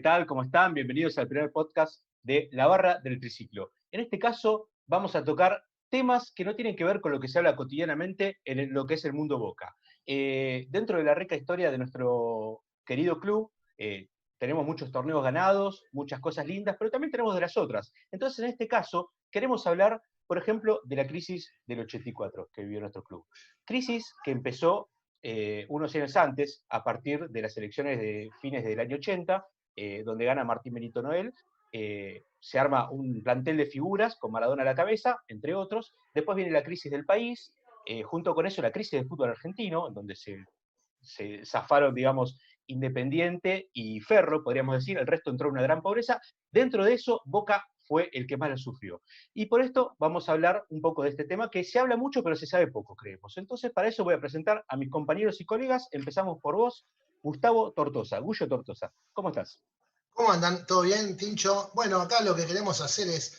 tal? ¿Cómo están? Bienvenidos al primer podcast de La Barra del Triciclo. En este caso vamos a tocar temas que no tienen que ver con lo que se habla cotidianamente en lo que es el mundo Boca. Dentro de la rica historia de nuestro querido club, tenemos muchos torneos ganados, muchas cosas lindas, pero también tenemos de las otras. Entonces, en este caso, queremos hablar, por ejemplo, de la crisis del 84 que vivió nuestro club. Crisis que empezó unos años antes, a partir de las elecciones de fines del año 80, donde gana Martín Benito Noel, se arma un plantel de figuras con Maradona a la cabeza, entre otros. Después viene la crisis del país, junto con eso la crisis del fútbol argentino, en donde se zafaron, digamos, Independiente y Ferro, podríamos decir, el resto entró en una gran pobreza. Dentro de eso, Boca fue el que más lo sufrió. Y por esto vamos a hablar un poco de este tema, que se habla mucho, pero se sabe poco, creemos. Entonces, para eso voy a presentar a mis compañeros y colegas. Empezamos por vos, Gustavo Tortosa, Gullo Tortosa. ¿Cómo estás? ¿Cómo andan? ¿Todo bien, Tincho? Bueno, acá lo que queremos hacer es,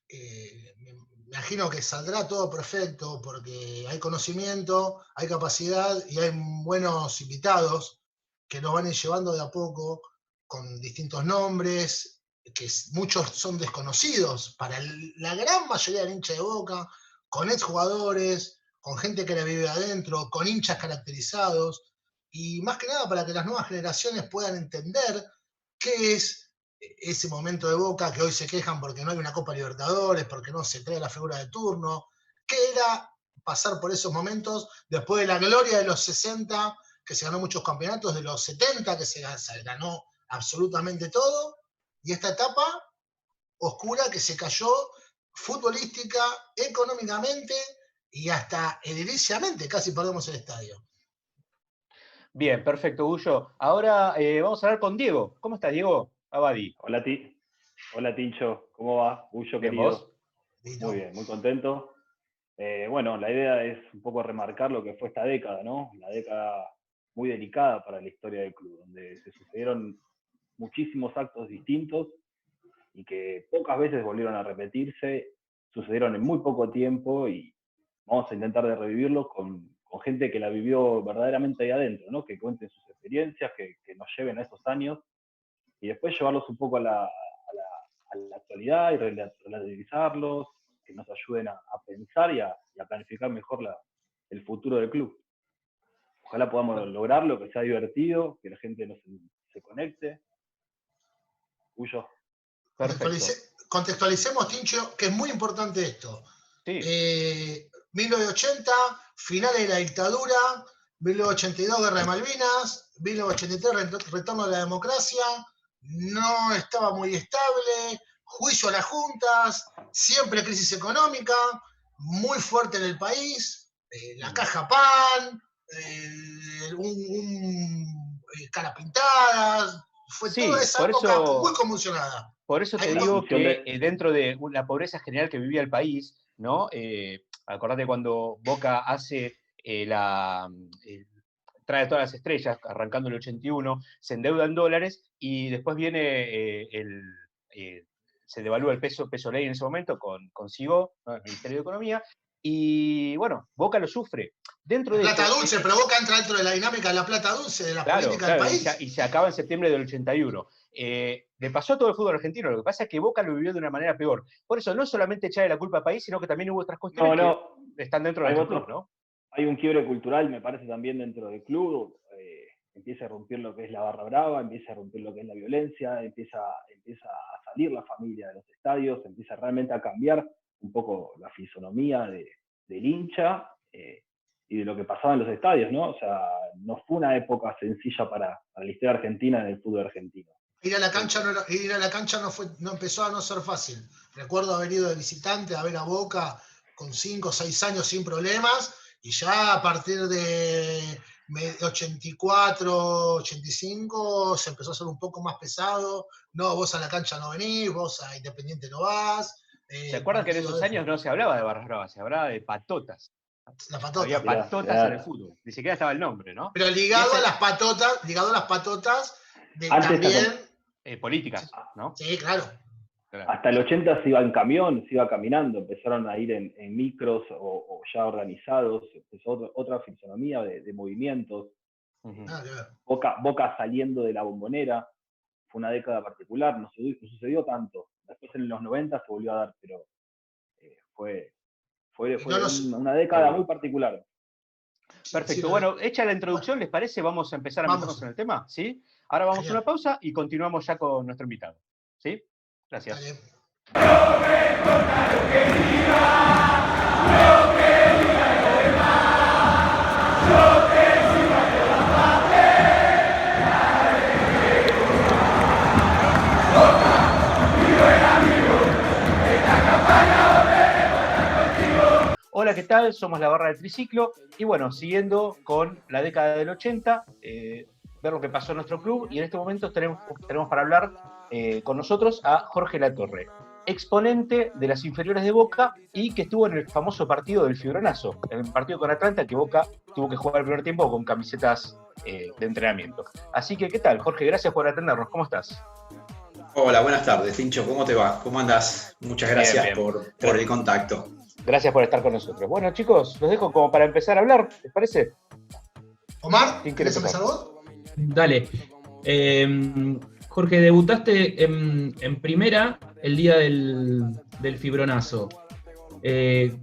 me imagino que saldrá todo perfecto porque hay conocimiento, hay capacidad y hay buenos invitados que nos van a ir llevando de a poco con distintos nombres, que muchos son desconocidos para la gran mayoría del hincha de Boca, con exjugadores, con gente que la vive adentro, con hinchas caracterizados, y más que nada para que las nuevas generaciones puedan entender qué es ese momento de Boca que hoy se quejan porque no hay una Copa Libertadores, porque no se trae la figura de turno, qué era pasar por esos momentos después de la gloria de los 60, que se ganó muchos campeonatos, de los 70, que se ganó absolutamente todo, y esta etapa oscura que se cayó futbolística, económicamente y hasta ediliciamente, casi perdemos el estadio. Bien, perfecto, Gullo. Ahora vamos a hablar con Diego. ¿Cómo estás, Diego Abadi? Hola, Hola Tincho, ¿cómo va? Gullo Bien, ¿vos? querido. Muy bien, muy contento. Bueno, la idea es un poco remarcar lo que fue esta década, ¿no? La década muy delicada para la historia del club, donde se sucedieron muchísimos actos distintos y que pocas veces volvieron a repetirse, sucedieron en muy poco tiempo y vamos a intentar de revivirlos con gente que la vivió verdaderamente ahí adentro, ¿no? Que cuenten sus experiencias, que nos lleven a esos años y después llevarlos un poco a la actualidad y relativizarlos, que nos ayuden a pensar y a planificar mejor el futuro del club. Ojalá podamos lograrlo, que sea divertido, que la gente se conecte. Huyo. Contextualicemos, Tincho, que es muy importante esto. Sí. 1980, finales de la dictadura, 1982, guerra de Malvinas, 1983, retorno a la democracia, no estaba muy estable, juicio a las juntas, siempre crisis económica, muy fuerte en el país, la caja pan, cara pintadas, fue toda Sí, esa época muy convulsionada. Por eso te digo que dentro de la pobreza general que vivía el país, ¿no? Acordate cuando Boca hace trae todas las estrellas, arrancando el 81, se endeuda en dólares y después viene se devalúa el peso ley en ese momento con Sigó, ¿no? El Ministerio de Economía, y bueno, Boca lo sufre. Dentro la de plata eso, dulce, pero Boca entra dentro de la dinámica de la plata dulce, de la política del país. Y se acaba en septiembre del 81. Le pasó a todo el fútbol argentino, lo que pasa es que Boca lo vivió de una manera peor. Por eso no solamente echarle la culpa al país, sino que también hubo otras cuestiones que están dentro de nuestro club, ¿no? Hay un quiebre cultural, me parece, también dentro del club. Empieza a romper lo que es la barra brava, empieza a romper lo que es la violencia, empieza a salir la familia de los estadios, empieza realmente a cambiar un poco la fisonomía del hincha y de lo que pasaba en los estadios, ¿no? O sea, no fue una época sencilla para la historia argentina en el fútbol argentino. Ir a la cancha no empezó a no ser fácil. Recuerdo haber ido de visitante a ver a Boca con 5 o 6 años sin problemas, y ya a partir de 84, 85 se empezó a hacer un poco más pesado. No, vos a la cancha no venís, vos a Independiente no vas. ¿Se acuerdan que en esos años no se hablaba de barras bravas, se hablaba de patotas? La patota. Había patotas en el fútbol, ni siquiera estaba el nombre, ¿no? Pero ligado a las patotas de también políticas, ¿no? Sí, claro. Hasta el 80 se iba en camión, se iba caminando, empezaron a ir en micros o ya organizados, empezó otra fisonomía de movimientos. Boca saliendo de la Bombonera, fue una década particular, no sucedió tanto. Después en los 90 se volvió a dar, pero fue una década muy particular. Perfecto. Bueno, hecha la introducción, ¿les parece? Vamos a empezar a meternos en el tema, ¿sí? Ahora vamos a una pausa y continuamos ya con nuestro invitado. ¿Sí? Gracias. Dale. Hola, ¿qué tal? Somos la Barra del Triciclo y bueno, siguiendo con la década del 80, ver lo que pasó en nuestro club y en este momento tenemos para hablar con nosotros a Jorge Latorre, exponente de las inferiores de Boca y que estuvo en el famoso partido del Fibronazo, en el partido con Atlanta que Boca tuvo que jugar el primer tiempo con camisetas de entrenamiento. Así que, ¿qué tal, Jorge? Gracias por atendernos. ¿Cómo estás? Hola, buenas tardes, Tincho. ¿Cómo te va? ¿Cómo andás? Muchas gracias Bien. por el contacto. Gracias por estar con nosotros. Bueno, chicos, los dejo como para empezar a hablar, ¿les parece? Omar, ¿Quién quiere ¿querés empezar vos? Dale. Jorge, debutaste en primera el día del Fibronazo.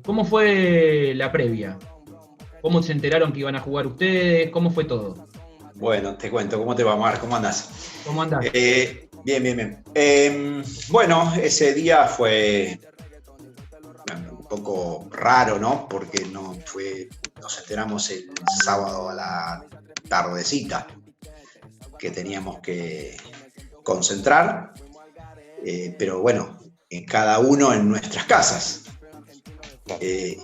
¿Cómo fue la previa? ¿Cómo se enteraron que iban a jugar ustedes? ¿Cómo fue todo? Bueno, te cuento. ¿Cómo te va, Omar? ¿Cómo andás? ¿Cómo andás? Bien. Bueno, ese día fue un poco raro, ¿no? Porque nos enteramos el sábado a la tardecita que teníamos que concentrar, pero bueno, cada uno en nuestras casas.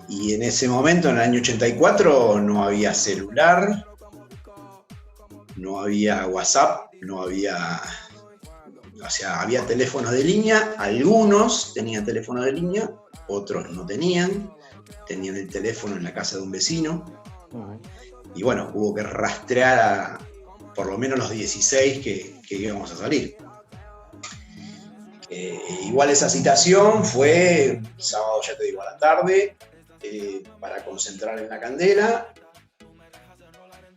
Y en ese momento, en el año 84, no había celular, no había WhatsApp, había teléfonos de línea, algunos tenían teléfono de línea, otros no tenían el teléfono en la casa de un vecino. Y bueno, hubo que rastrear a por lo menos los 16 que íbamos a salir. Igual esa citación fue sábado, ya te digo, a la tarde, para concentrar en la Candela.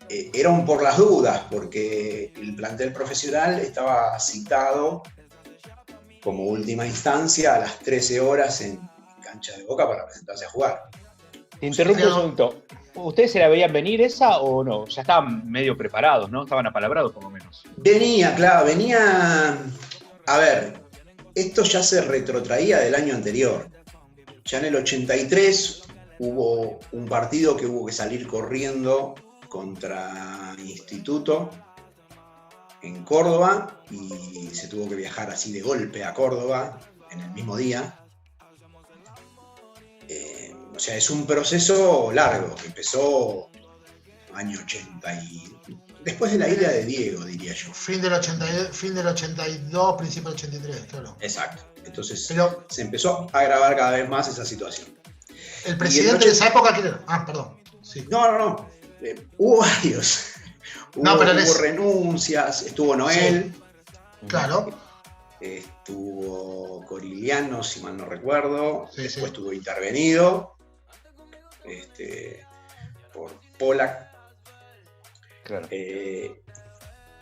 Era un por las dudas, porque el plantel profesional estaba citado como última instancia a las 13 horas en cancha de Boca para presentarse a jugar. Te interrumpo un segundo. ¿Ustedes se la veían venir esa o no? Ya estaban medio preparados, ¿no? Estaban apalabrados por lo menos. Venía. A ver, esto ya se retrotraía del año anterior. Ya en el 83 hubo un partido que hubo que salir corriendo contra Instituto en Córdoba y se tuvo que viajar así de golpe a Córdoba en el mismo día. O sea, es un proceso largo que empezó año 80 y después de la ida de Diego, diría yo. Fin del 82, principio del 83, claro. Exacto. Entonces Pero se empezó a agravar cada vez más esa situación. el presidente de esa época, ¿quién era? Ah, perdón. Sí. No. Hubo varios. Hubo renuncias, estuvo Noel. Sí. Claro. Estuvo Corigliano, si mal no recuerdo. Sí, Después sí. estuvo intervenido por Polak. Claro.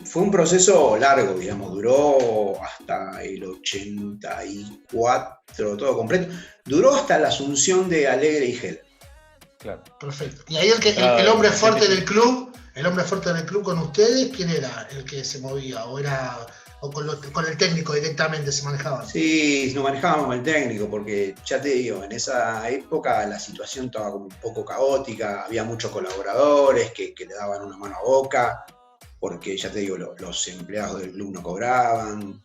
Fue un proceso largo, digamos, duró hasta el 84, todo completo. Duró hasta la asunción de Alegre y Gel. Claro. Perfecto. Y ahí el hombre fuerte del club, con ustedes, ¿quién era el que se movía? ¿O con el técnico directamente se manejaban? Sí, nos manejábamos con el técnico, porque ya te digo, en esa época la situación estaba como un poco caótica, había muchos colaboradores que le daban una mano a Boca, porque ya te digo, los empleados del club no cobraban,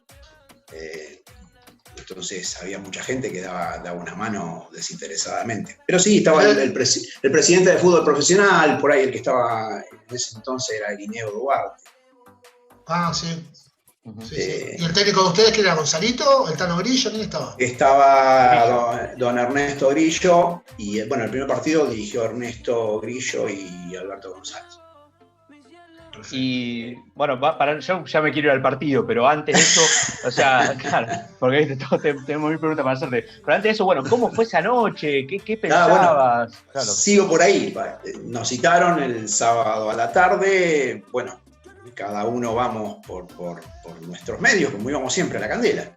entonces había mucha gente que daba una mano desinteresadamente. Pero sí, estaba el presidente de fútbol profesional, por ahí el que estaba en ese entonces era Guineo Duarte. Ah, sí. Sí. ¿Y el técnico de ustedes quién era? ¿Gonzalito? ¿El Tano Grillo? ¿Quién estaba? Estaba don Ernesto Grillo, y bueno, el primer partido dirigió Ernesto Grillo y Alberto González. Y bueno, yo ya me quiero ir al partido, pero antes de eso, o sea, claro, porque ¿viste? Todos tenemos mil preguntas para hacerte. Pero antes de eso, bueno, ¿cómo fue esa noche? ¿Qué pensabas? Bueno, sigo por ahí. Nos citaron el sábado a la tarde. Bueno, cada uno vamos por nuestros medios, como íbamos siempre a la Candela.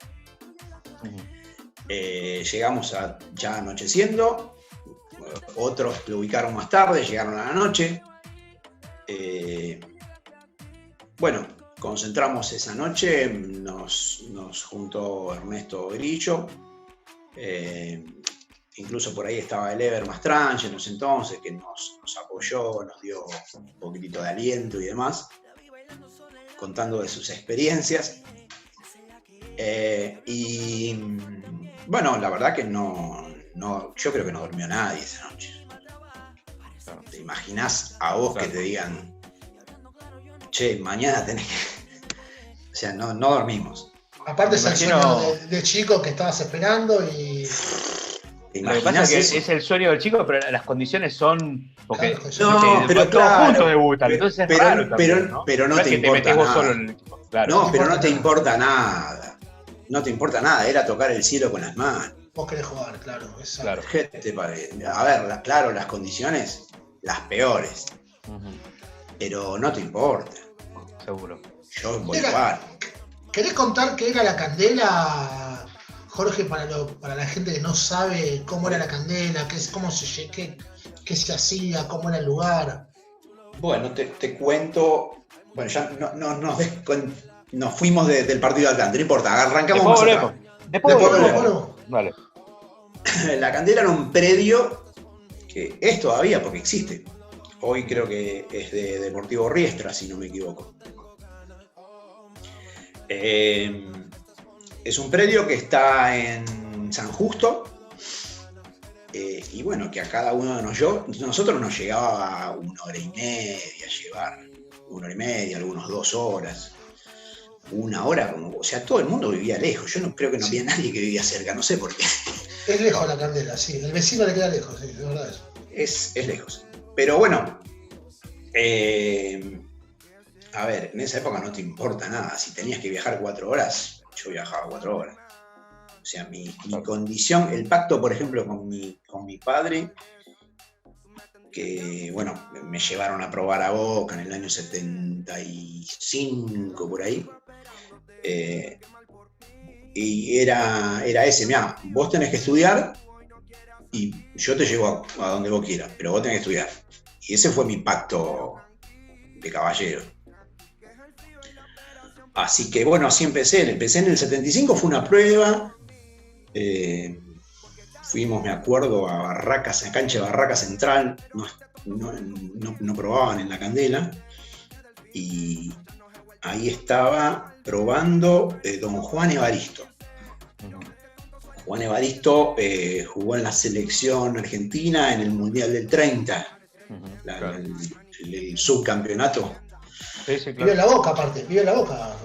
Llegamos ya anocheciendo, otros lo ubicaron más tarde, llegaron a la noche. Bueno, concentramos esa noche, nos juntó Ernesto Grillo, incluso por ahí estaba el Ever Mastrange en ese entonces, que nos apoyó, nos dio un poquitito de aliento y demás, contando de sus experiencias. Y bueno, la verdad que yo creo que no durmió nadie esa noche. ¿Te imaginás a vos que te digan, che, mañana tenés que... O sea, no dormimos. Aparte es el sueño de chico que estabas esperando y... Lo que pasa es que es el sueño del chico, pero las condiciones son... Porque no, pero todos claro, juntos debutan, entonces es raro también, ¿no? Pero no te importa nada. Solo en el equipo, claro. No, pero no te importa nada. No te importa nada, era tocar el cielo con las manos. Vos querés jugar, claro. Claro. ¿Qué te parece? A ver, claro, las condiciones, las peores. Pero no te importa. Seguro. Yo voy a jugar. ¿Querés contar qué era la Candela, Jorge, para la gente que no sabe cómo era la Candela, qué se hacía, cómo era el lugar? Bueno, te cuento. Bueno, ya nos fuimos del partido de Atlanta, no importa, arrancamos más atrás. Después volvemos. Vale. La Candela era un predio que es todavía, porque existe. Hoy creo que es de Deportivo Riestra, si no me equivoco. Es un predio que está en San Justo. Y bueno, que a cada uno de nosotros nos llegaba 1 hora y media llevar. 1 hora y media, algunos 2 horas. 1 hora, o sea, todo el mundo vivía lejos. Yo no creo que no había nadie que vivía cerca, no sé por qué. Es lejos la Candela, sí. El vecino le queda lejos, sí, de verdad eso. Es lejos. Pero bueno, a ver, en esa época no te importa nada. Si tenías que viajar 4 horas, yo viajaba 4 horas. O sea, mi condición, el pacto, por ejemplo, con mi padre, que, bueno, me llevaron a probar a Boca en el año 75, por ahí. Y era ese, mirá, vos tenés que estudiar y yo te llevo a donde vos quieras, pero vos tenés que estudiar. Y ese fue mi pacto de caballero. Así que bueno, así empecé en el 75, fue una prueba. Fuimos, me acuerdo, a Barracas, a cancha de Barraca Central, no probaban en la Candela. Y ahí estaba probando don Juan Evaristo. Juan Evaristo jugó en la selección argentina en el Mundial del 30, el subcampeonato. Sí, claro. Vive en La Boca, aparte, vive en La Boca.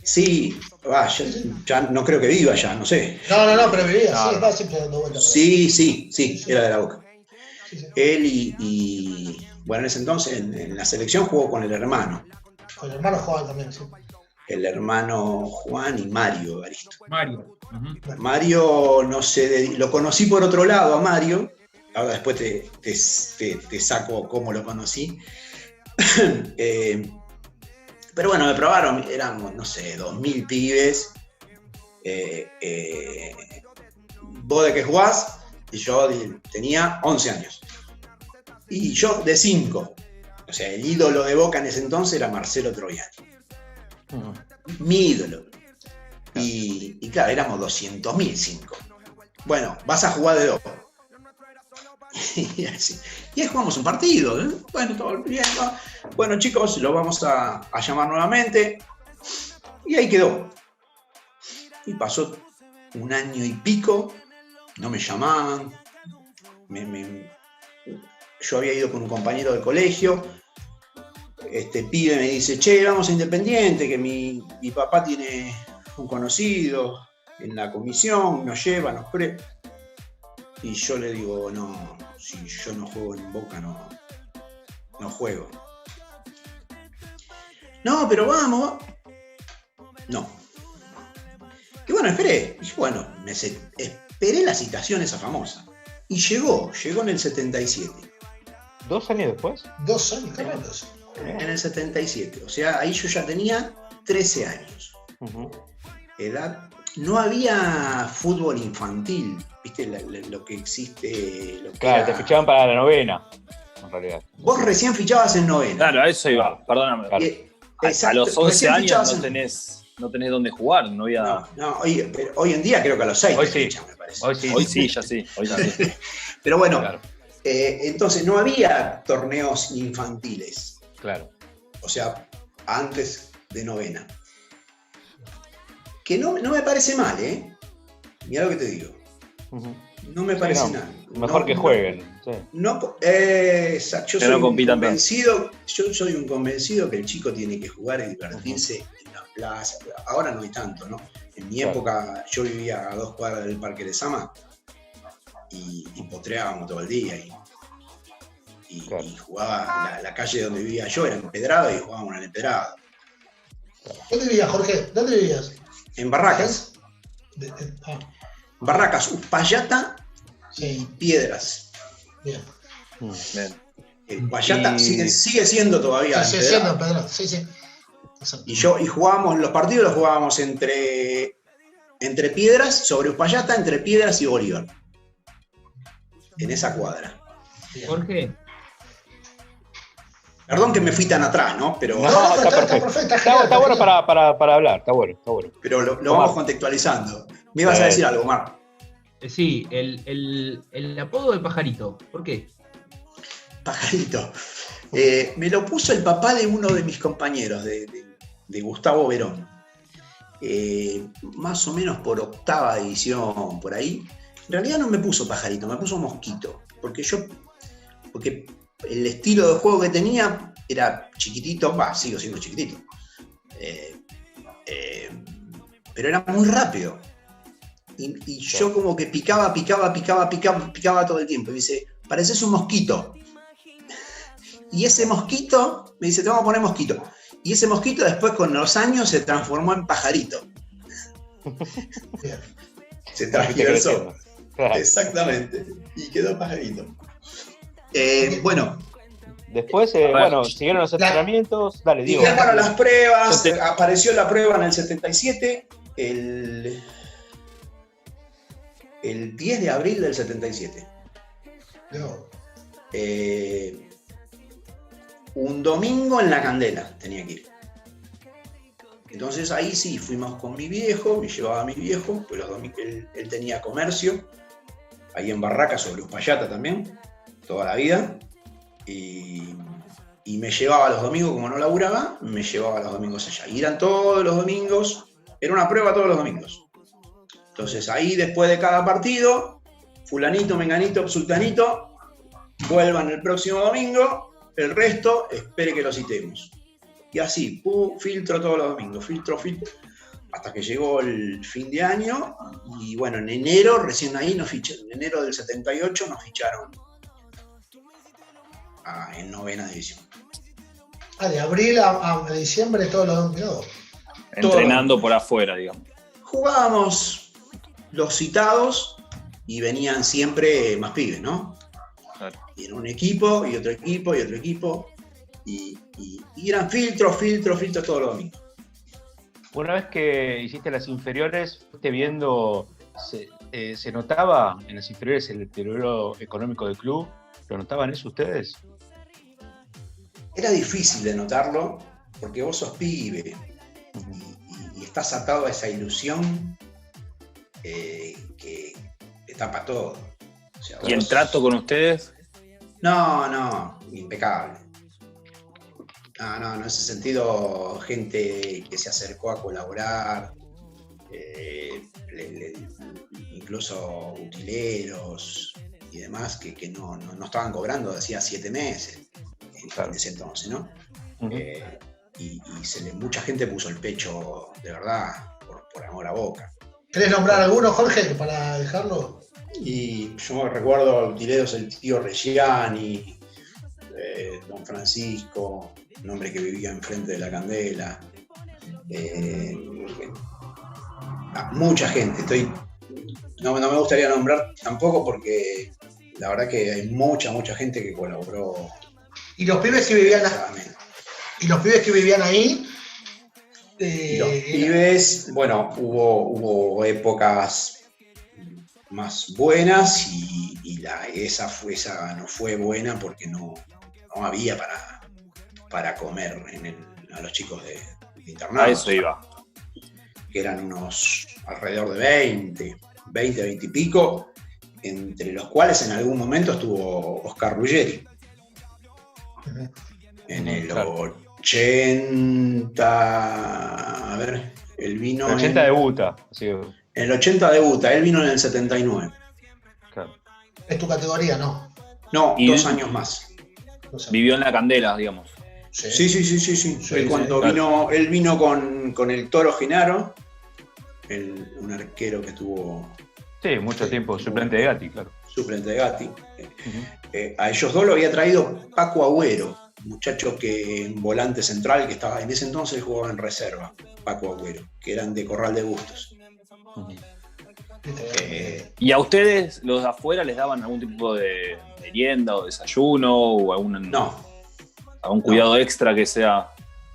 Sí, ya no creo que viva ya, no sé. No, pero vivía, sí, estaba siempre dando vueltas. Sí, era de La Boca. Sí. Él y bueno, en ese entonces en la selección jugó con el hermano. Con el hermano Juan también, sí. El hermano Juan y Mario Evaristo. Mario. Mario, no sé, lo conocí por otro lado a Mario. Ahora después te saco cómo lo conocí. Pero bueno, me probaron, éramos, no sé, 2000 pibes. Vos de qué jugás, y yo tenía 11 años. Y yo de 5. O sea, el ídolo de Boca en ese entonces era Marcelo Troviani. Mi ídolo. Y claro, éramos 200.000, 5. Bueno, vas a jugar de 2. Y ahí jugamos un partido. Bueno, todo bien, ¿no? Bueno, chicos, lo vamos a llamar nuevamente. Y ahí quedó. Y pasó 1 año y pico. No me llamaban. Yo había ido con un compañero del colegio. Este pibe me dice, che, vamos a Independiente, que mi papá tiene un conocido en la comisión, nos lleva, nos pre... Y yo le digo, no, si yo no juego en Boca, no juego. No, pero vamos. No. Y bueno, esperé. Y bueno, esperé la citación esa famosa. Y llegó en el 77. 2 años después. 2 años, qué raro eso. En el 77. O sea, ahí yo ya tenía 13 años. Edad. No había fútbol infantil, ¿viste? Lo que existe. Lo que Claro, te fichaban para la novena, en realidad. Vos recién fichabas en novena. Claro, a eso iba, perdóname. Claro. A los 11 recién años fichabas no tenés dónde jugar, no había... No, hoy en día creo que a los 6 Hoy sí. fichan, me parece. Hoy sí. Hoy sí, ya sí, hoy también. Pero bueno, Claro, entonces no había torneos infantiles. claro. O sea, antes de novena. Que no me parece mal, ¿eh? Mirá lo que te digo. No me parece no, mal. Mejor No, que jueguen. Sí. Yo Que soy no compitan yo soy un convencido que el chico tiene que jugar y divertirse en la plaza. Ahora no hay tanto, ¿no? En mi época yo vivía a 2 cuadras del Parque de Sama y potreábamos todo el día y jugaba, la calle donde vivía yo era empedrado y jugábamos en el empedrado. ¿Dónde vivías, Jorge? ¿Dónde vivías? En Barracas. Barracas, Uspallata y Sí, Piedras. bien. Bien. Uspallata Y- sigue siendo todavía Sí, empedrado. siendo, Pedro. Sí, sí. Exacto. Y jugábamos, los partidos los jugábamos entre Piedras, sobre Uspallata, entre Piedras y Bolívar. En esa cuadra. Bien. Jorge, Perdón que me fui tan atrás, ¿no? Pero, No, No, está perfecto. perfecto. Está bueno para hablar, está bueno. pero lo Omar. vamos contextualizando. Me ibas a decir algo, Mar. sí, el apodo de Pajarito, ¿por qué? Pajarito. Me lo puso el papá de uno de mis compañeros, de Gustavo Verón. Más o menos por 8ª división, por ahí. En realidad no me puso Pajarito, me puso Mosquito. Porque el estilo de juego que tenía era chiquitito, sigo siendo chiquitito. Pero era muy rápido. Y yo como que picaba todo el tiempo. Y me dice, pareces un mosquito. Y ese mosquito, me dice, te vamos a poner Mosquito. Y ese mosquito después con los años se transformó en Pajarito. Bien. Se Fuiste transgiversó. creciendo. Claro. Exactamente. Y quedó Pajarito. Bueno, Después, siguieron los entrenamientos. Dale, y digo. ya para las pruebas, Yo te- apareció la prueba en el 77, el 10 de abril del 77. Luego, Un domingo en La Candela tenía que ir. Entonces ahí sí, fuimos con mi viejo, me llevaba a mi viejo, pues los domingos él tenía comercio, ahí en Barracas, sobre Uspallata también, toda la vida. Y me llevaba los domingos, como no laburaba, me llevaba los domingos allá. Y eran todos los domingos, era una prueba todos los domingos. Entonces ahí después de cada partido, fulanito, menganito, sultanito, vuelvan el próximo domingo, el resto espere que lo citemos. Y así, filtro todos los domingos, filtro, hasta que llegó el fin de año. Y bueno, en enero, recién ahí nos ficharon, en enero del 78 nos ficharon en novena división. de abril a diciembre todos los domingos. Entrenando por afuera, digamos. Jugábamos los citados y venían siempre más pibes, ¿no? Claro. Y era un equipo, y otro equipo, y otro equipo. Y eran filtros todos los domingos. Una vez que hiciste las inferiores, fuiste viendo, se notaba en las inferiores el deterioro económico del club. ¿Lo notaban eso ustedes? Era difícil de notarlo porque vos sos pibe y estás atado a esa ilusión que te tapa todo. O sea, ¿Y el vos- trato con ustedes? No, impecable. No, en ese sentido, gente que se acercó a colaborar, incluso utileros y demás que no estaban cobrando de hacía 7 meses Claro. en ese entonces, ¿no? Ujú. Y mucha gente puso el pecho de verdad por amor a Boca. ¿Querés nombrar alguno, Jorge, para dejarlo? Y yo recuerdo a utileros el tío Reggiani, don Francisco, un hombre que vivía enfrente de La Candela. Mucha gente, no me gustaría nombrar tampoco porque la verdad que hay mucha gente que colaboró. Y los pibes que vivían, pesadamente. ¿Y los pibes que vivían ahí? Y los pibes, bueno, hubo épocas más buenas y esa no fue buena porque no había para comer a los chicos de internado. A eso iba. Que eran unos alrededor de 20 y pico, entre los cuales en algún momento estuvo Oscar Ruggeri. En el 80, a ver, él vino... El 80 debuta. Así que, En el 80 debuta, él vino en el 79. claro. Es tu categoría, ¿no? No, Y 2 años más. Vivió en la candela, digamos. Sí. Sí, Cuando claro. él vino con el Toro Genaro, un arquero que estuvo Sí, mucho tiempo suplente de Gatti, claro. suplente de Gatti. A ellos dos lo había traído Paco Agüero, muchacho que en volante central, que estaba en ese entonces jugaba en reserva, Paco Agüero, que eran de Corral de Bustos. ¿Y a ustedes, los de afuera, les daban algún tipo de merienda o desayuno o algún cuidado extra que sea?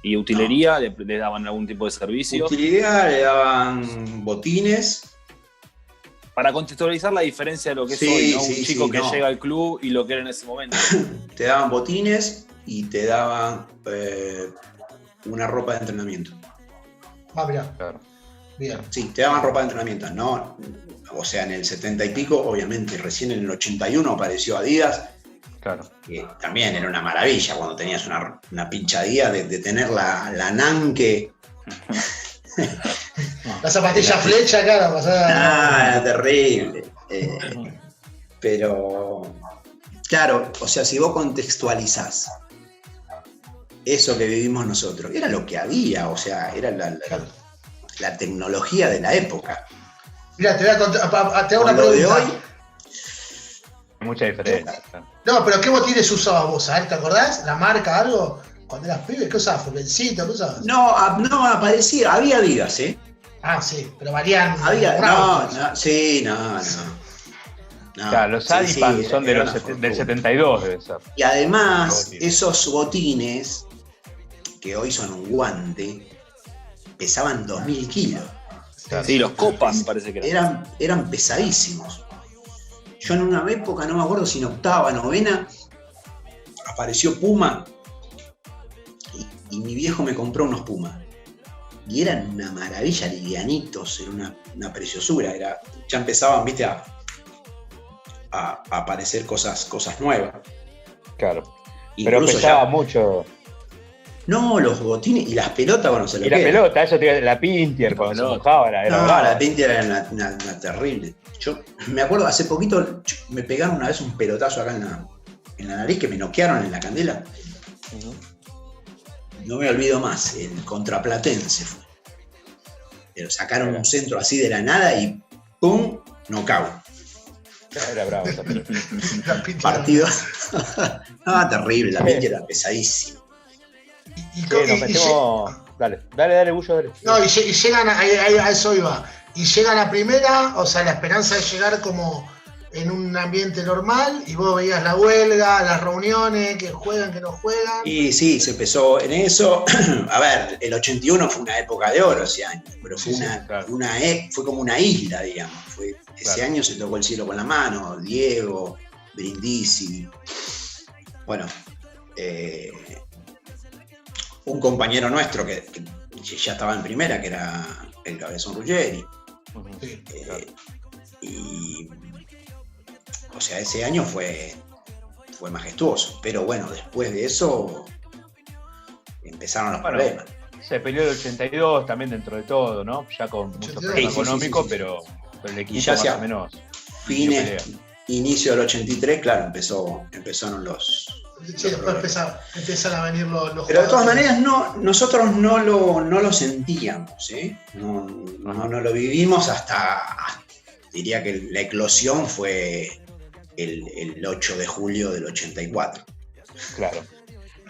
¿Y utilería? ¿Les daban algún tipo de servicio? Utilidad, le daban botines. Para contextualizar la diferencia de lo que es hoy, ¿no? Un chico que llega al club y lo que era en ese momento. Te daban botines y te daban una ropa de entrenamiento. Mirá. Claro. Bien. Sí, te daban ropa de entrenamiento, ¿no? O sea, en el 70 y pico, obviamente, recién en el 81 apareció Adidas, Claro. que también era una maravilla cuando tenías una pincha Adidas de tener la Nanke. La zapatilla flecha, claro, pasada. Era terrible. Pero, claro, o sea, si vos contextualizás eso que vivimos nosotros, era lo que había, o sea, era la tecnología de la época. Mirá, te hago una Con lo de pregunta. hoy, Mucha diferencia. No, pero ¿qué botines usabas vos? ¿Te acordás? ¿La marca, algo? Cuando eras pibe, ¿qué usabas? ¿Fulvencito? ¿Qué usabas? no aparecía, había Adidas, ¿eh? Ah, sí, pero varían. Había, bravos. no. Claro, los Adipan son era una del fortuna. 72, debe ser. Y además, Botines. esos botines, que hoy son un guante, pesaban 2000 kilos. Sí, los copas me parece que eran. Eran pesadísimos. Yo en una época, no me acuerdo si en octava, novena, apareció Puma y mi viejo me compró unos Puma. Y eran una maravilla, livianitos, era una preciosura. Ya empezaban, viste, a aparecer cosas nuevas. Claro. Pero Incluso pesaba ya- mucho. No, los botines y las pelotas, bueno, se lo Y la quedan. pelota, eso la Pintier, cuando se pelota. mojaba, era No, brava. la Pintier era una terrible. Yo me acuerdo, hace poquito me pegaron una vez un pelotazo acá en la nariz que me noquearon en la candela. No me olvido más, el Contraplatense fue. Pero sacaron un centro así de la nada y ¡pum! Knockout. Era bravo esa pelota. La pinta. Partido. No, terrible, la Pintier era pesadísima. Y, Sí, nos metemos. Dale, Bullo, dale. no, y llegan a eso iba. Y llegan a primera, o sea, la esperanza es llegar como en un ambiente normal, y vos veías la huelga, las reuniones, que juegan, que no juegan. Y sí, se empezó en eso. A ver, el 81 fue una época de oro ese año, pero fue, Sí, claro. fue como una isla, digamos. Ese Claro. año se tocó el cielo con la mano, Diego, Brindisi. Bueno, un compañero nuestro que ya estaba en primera, que era el Cabezón Ruggeri. Sí. Y, o sea, ese año fue majestuoso, pero bueno, después de eso empezaron los Bueno, problemas. Se peleó el 82 también dentro de todo, ¿no? Ya con mucho 82. problema Sí, económico, sí. pero el equipo ya más sea o menos. Fines, inicio del 83, claro, empezaron los... Sí, después empiezan a venir los Pero de todas jugadores. maneras, nosotros no lo sentíamos, ¿eh? No lo vivimos diría que la eclosión fue el 8 de julio del 84. Claro.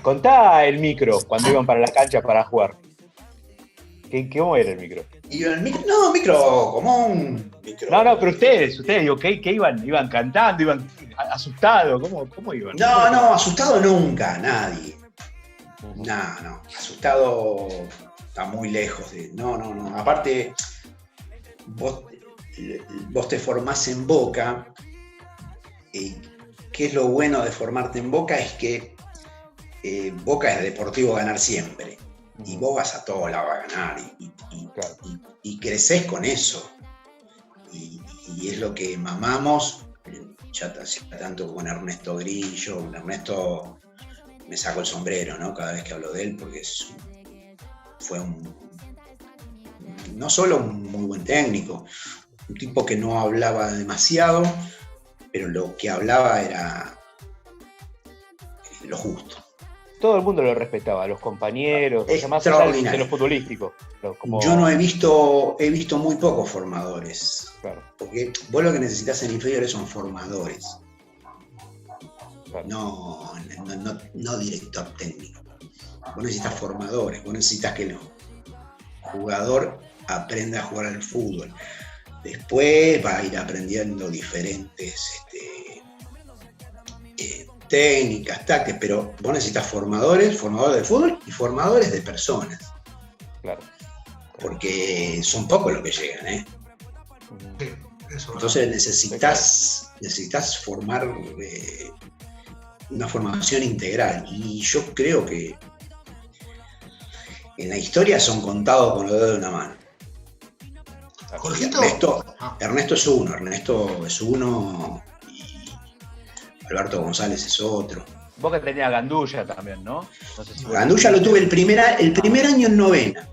Contá el micro cuando iban para la cancha para jugar. ¿Cómo era el micro? Y el micro común. No, pero ustedes, digo, ¿qué iban? ¿Iban cantando? ¿Iban asustados? ¿Cómo iban? No, asustado nunca, nadie. No, asustado está muy lejos de. No. Aparte, vos te formás en Boca. ¿Qué es lo bueno de formarte en Boca? Es que Boca es deportivo ganar siempre. Y vos vas a todo lado a ganar. Y creces con eso. Y es lo que mamamos. Ya tanto con Ernesto Grillo. Con Ernesto me saco el sombrero, ¿no? Cada vez que hablo de él, porque fue no solo un muy buen técnico, un tipo que no hablaba demasiado, pero lo que hablaba era lo justo. Todo el mundo lo respetaba, los compañeros, más allá de lo futbolístico. Yo no he visto muy pocos formadores. Claro. Porque vos lo que necesitas en inferiores son formadores. Claro. No director técnico. Vos necesitas formadores, vos necesitas que el jugador aprenda a jugar al fútbol. Después va a ir aprendiendo diferentes técnicas, tácticas, pero vos necesitas formadores de fútbol y formadores de personas. Claro. Porque son pocos los que llegan, ¿eh? Sí, eso. Entonces necesitas formar una formación integral. Y yo creo que en la historia son contados con los dedos de una mano. Ernesto es uno y Alberto González es otro. Vos que tenías a Gandulla también, ¿no? No sé si Gandulla lo tuve el primer año en novena.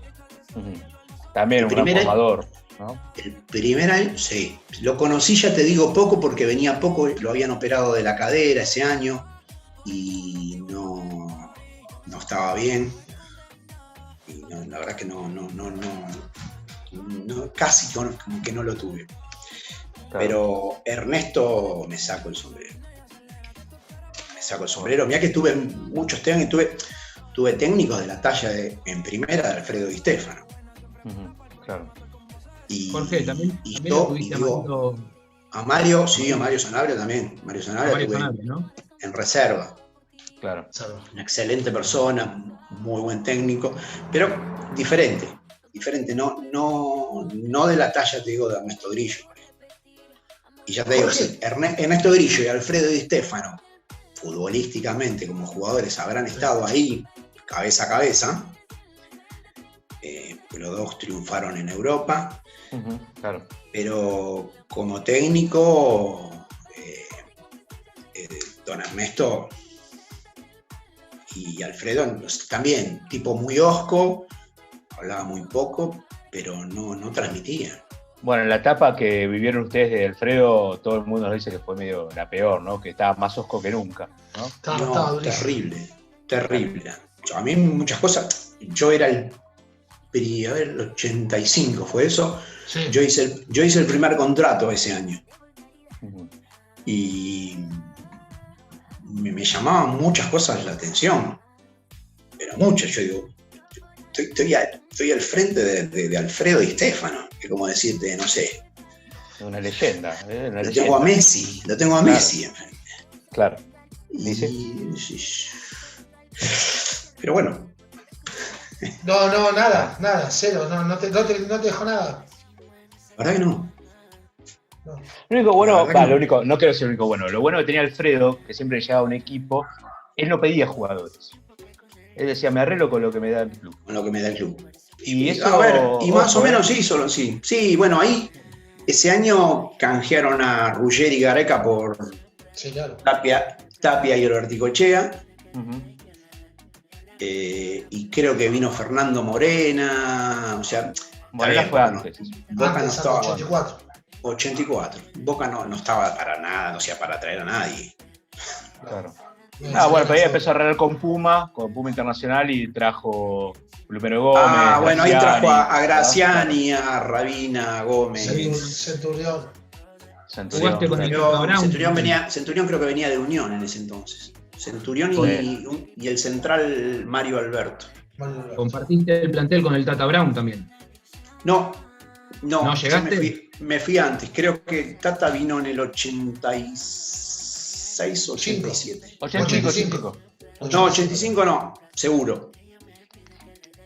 También un gran formador, ¿no? El primer año, sí. Lo conocí, ya te digo, poco porque venía poco, lo habían operado de la cadera ese año y no estaba bien. Y la verdad que casi como que no lo tuve. Claro. Pero Ernesto me saco el sombrero. Mirá que tuve muchos técnicos, tuve técnicos de la talla en primera de Alfredo Di Stéfano. Claro. Y Jorge, también a Mario Sanabria también. Mario Sanabria tuve ¿no? En reserva. Claro. Una excelente persona, muy buen técnico, pero diferente, no de la talla, te digo, de Ernesto Grillo. Y ya te digo, Ernesto Grillo y Alfredo Di Stéfano, futbolísticamente como jugadores, habrán estado ahí cabeza a cabeza. Los dos triunfaron en Europa. Claro. Pero como técnico, don Ernesto y Alfredo también, tipo muy hosco, hablaba muy poco, pero no transmitía. Bueno, en la etapa que vivieron ustedes de Alfredo, todo el mundo nos dice que fue medio la peor, ¿no? Que estaba más hosco que nunca, ¿no? Estaba terrible. A mí muchas cosas, yo era el 85 fue eso. Sí. Yo hice el primer contrato ese año. Y me llamaban muchas cosas la atención, pero muchas. Yo digo, estoy al frente de Alfredo Di Stéfano, que como decirte, no sé. Una leyenda. Lo tengo a Messi enfrente. Claro. Pero bueno. Nada, cero, no te dejó nada. La verdad que no. Lo único bueno, no quiero decir lo único bueno. Lo bueno que tenía Alfredo, que siempre llegaba a un equipo, él no pedía jugadores. Él decía, me arreglo con lo que me da el club. Con lo que me da el club. Y eso, a ver, y más o menos sí. Sí, bueno, ahí, ese año canjearon a Ruggeri y Gareca por claro. Tapia y Orticochea. Y creo que vino Fernando Morena, o sea... Morena fue antes. Boca no estaba... 84. Boca no estaba para nada, o sea, para traer a nadie. Claro. Bueno, pero ahí empezó a arreglar con Puma Internacional y trajo Plumero Gómez. Bueno, ahí trajo a Graciani, a Rabina, Gómez. Centurión. Centurión creo que venía de Unión en ese entonces. Centurión y el central Mario Alberto. ¿Compartiste el plantel con el Tata Brown también? No, ¿llegaste? Me fui antes. Creo que Tata vino en el 86. 86 o 87. 85. No, 85 no, seguro.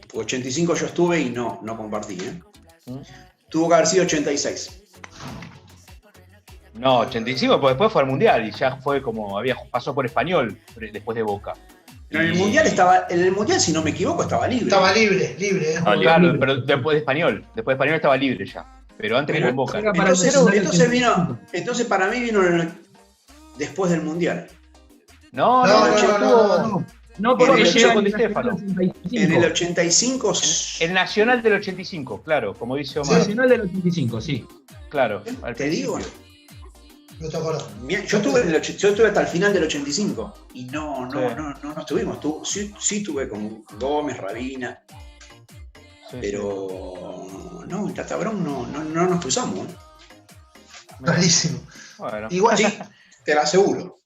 Porque 85 yo estuve y no compartí. Tuvo que haber sido 86. No, 85, pues después fue al Mundial y ya fue como, pasó por Español después de Boca. En el Mundial si no me equivoco, estaba libre. Estaba libre. Claro, pero después de Español estaba libre ya. Pero antes fue en Boca. Entonces para mí vino después del Mundial. No, porque llega con Di Stéfano. En el 85. El Nacional del 85, claro, como dice Omar. El Nacional del 85, sí. Claro, te digo. No te acuerdas. Yo estuve hasta el final del 85 y no estuvimos. Sí estuve con Gómez, Rabina, pero no, en Tata Brown no nos cruzamos. Rarísimo. Bueno. Igual sí, te lo aseguro.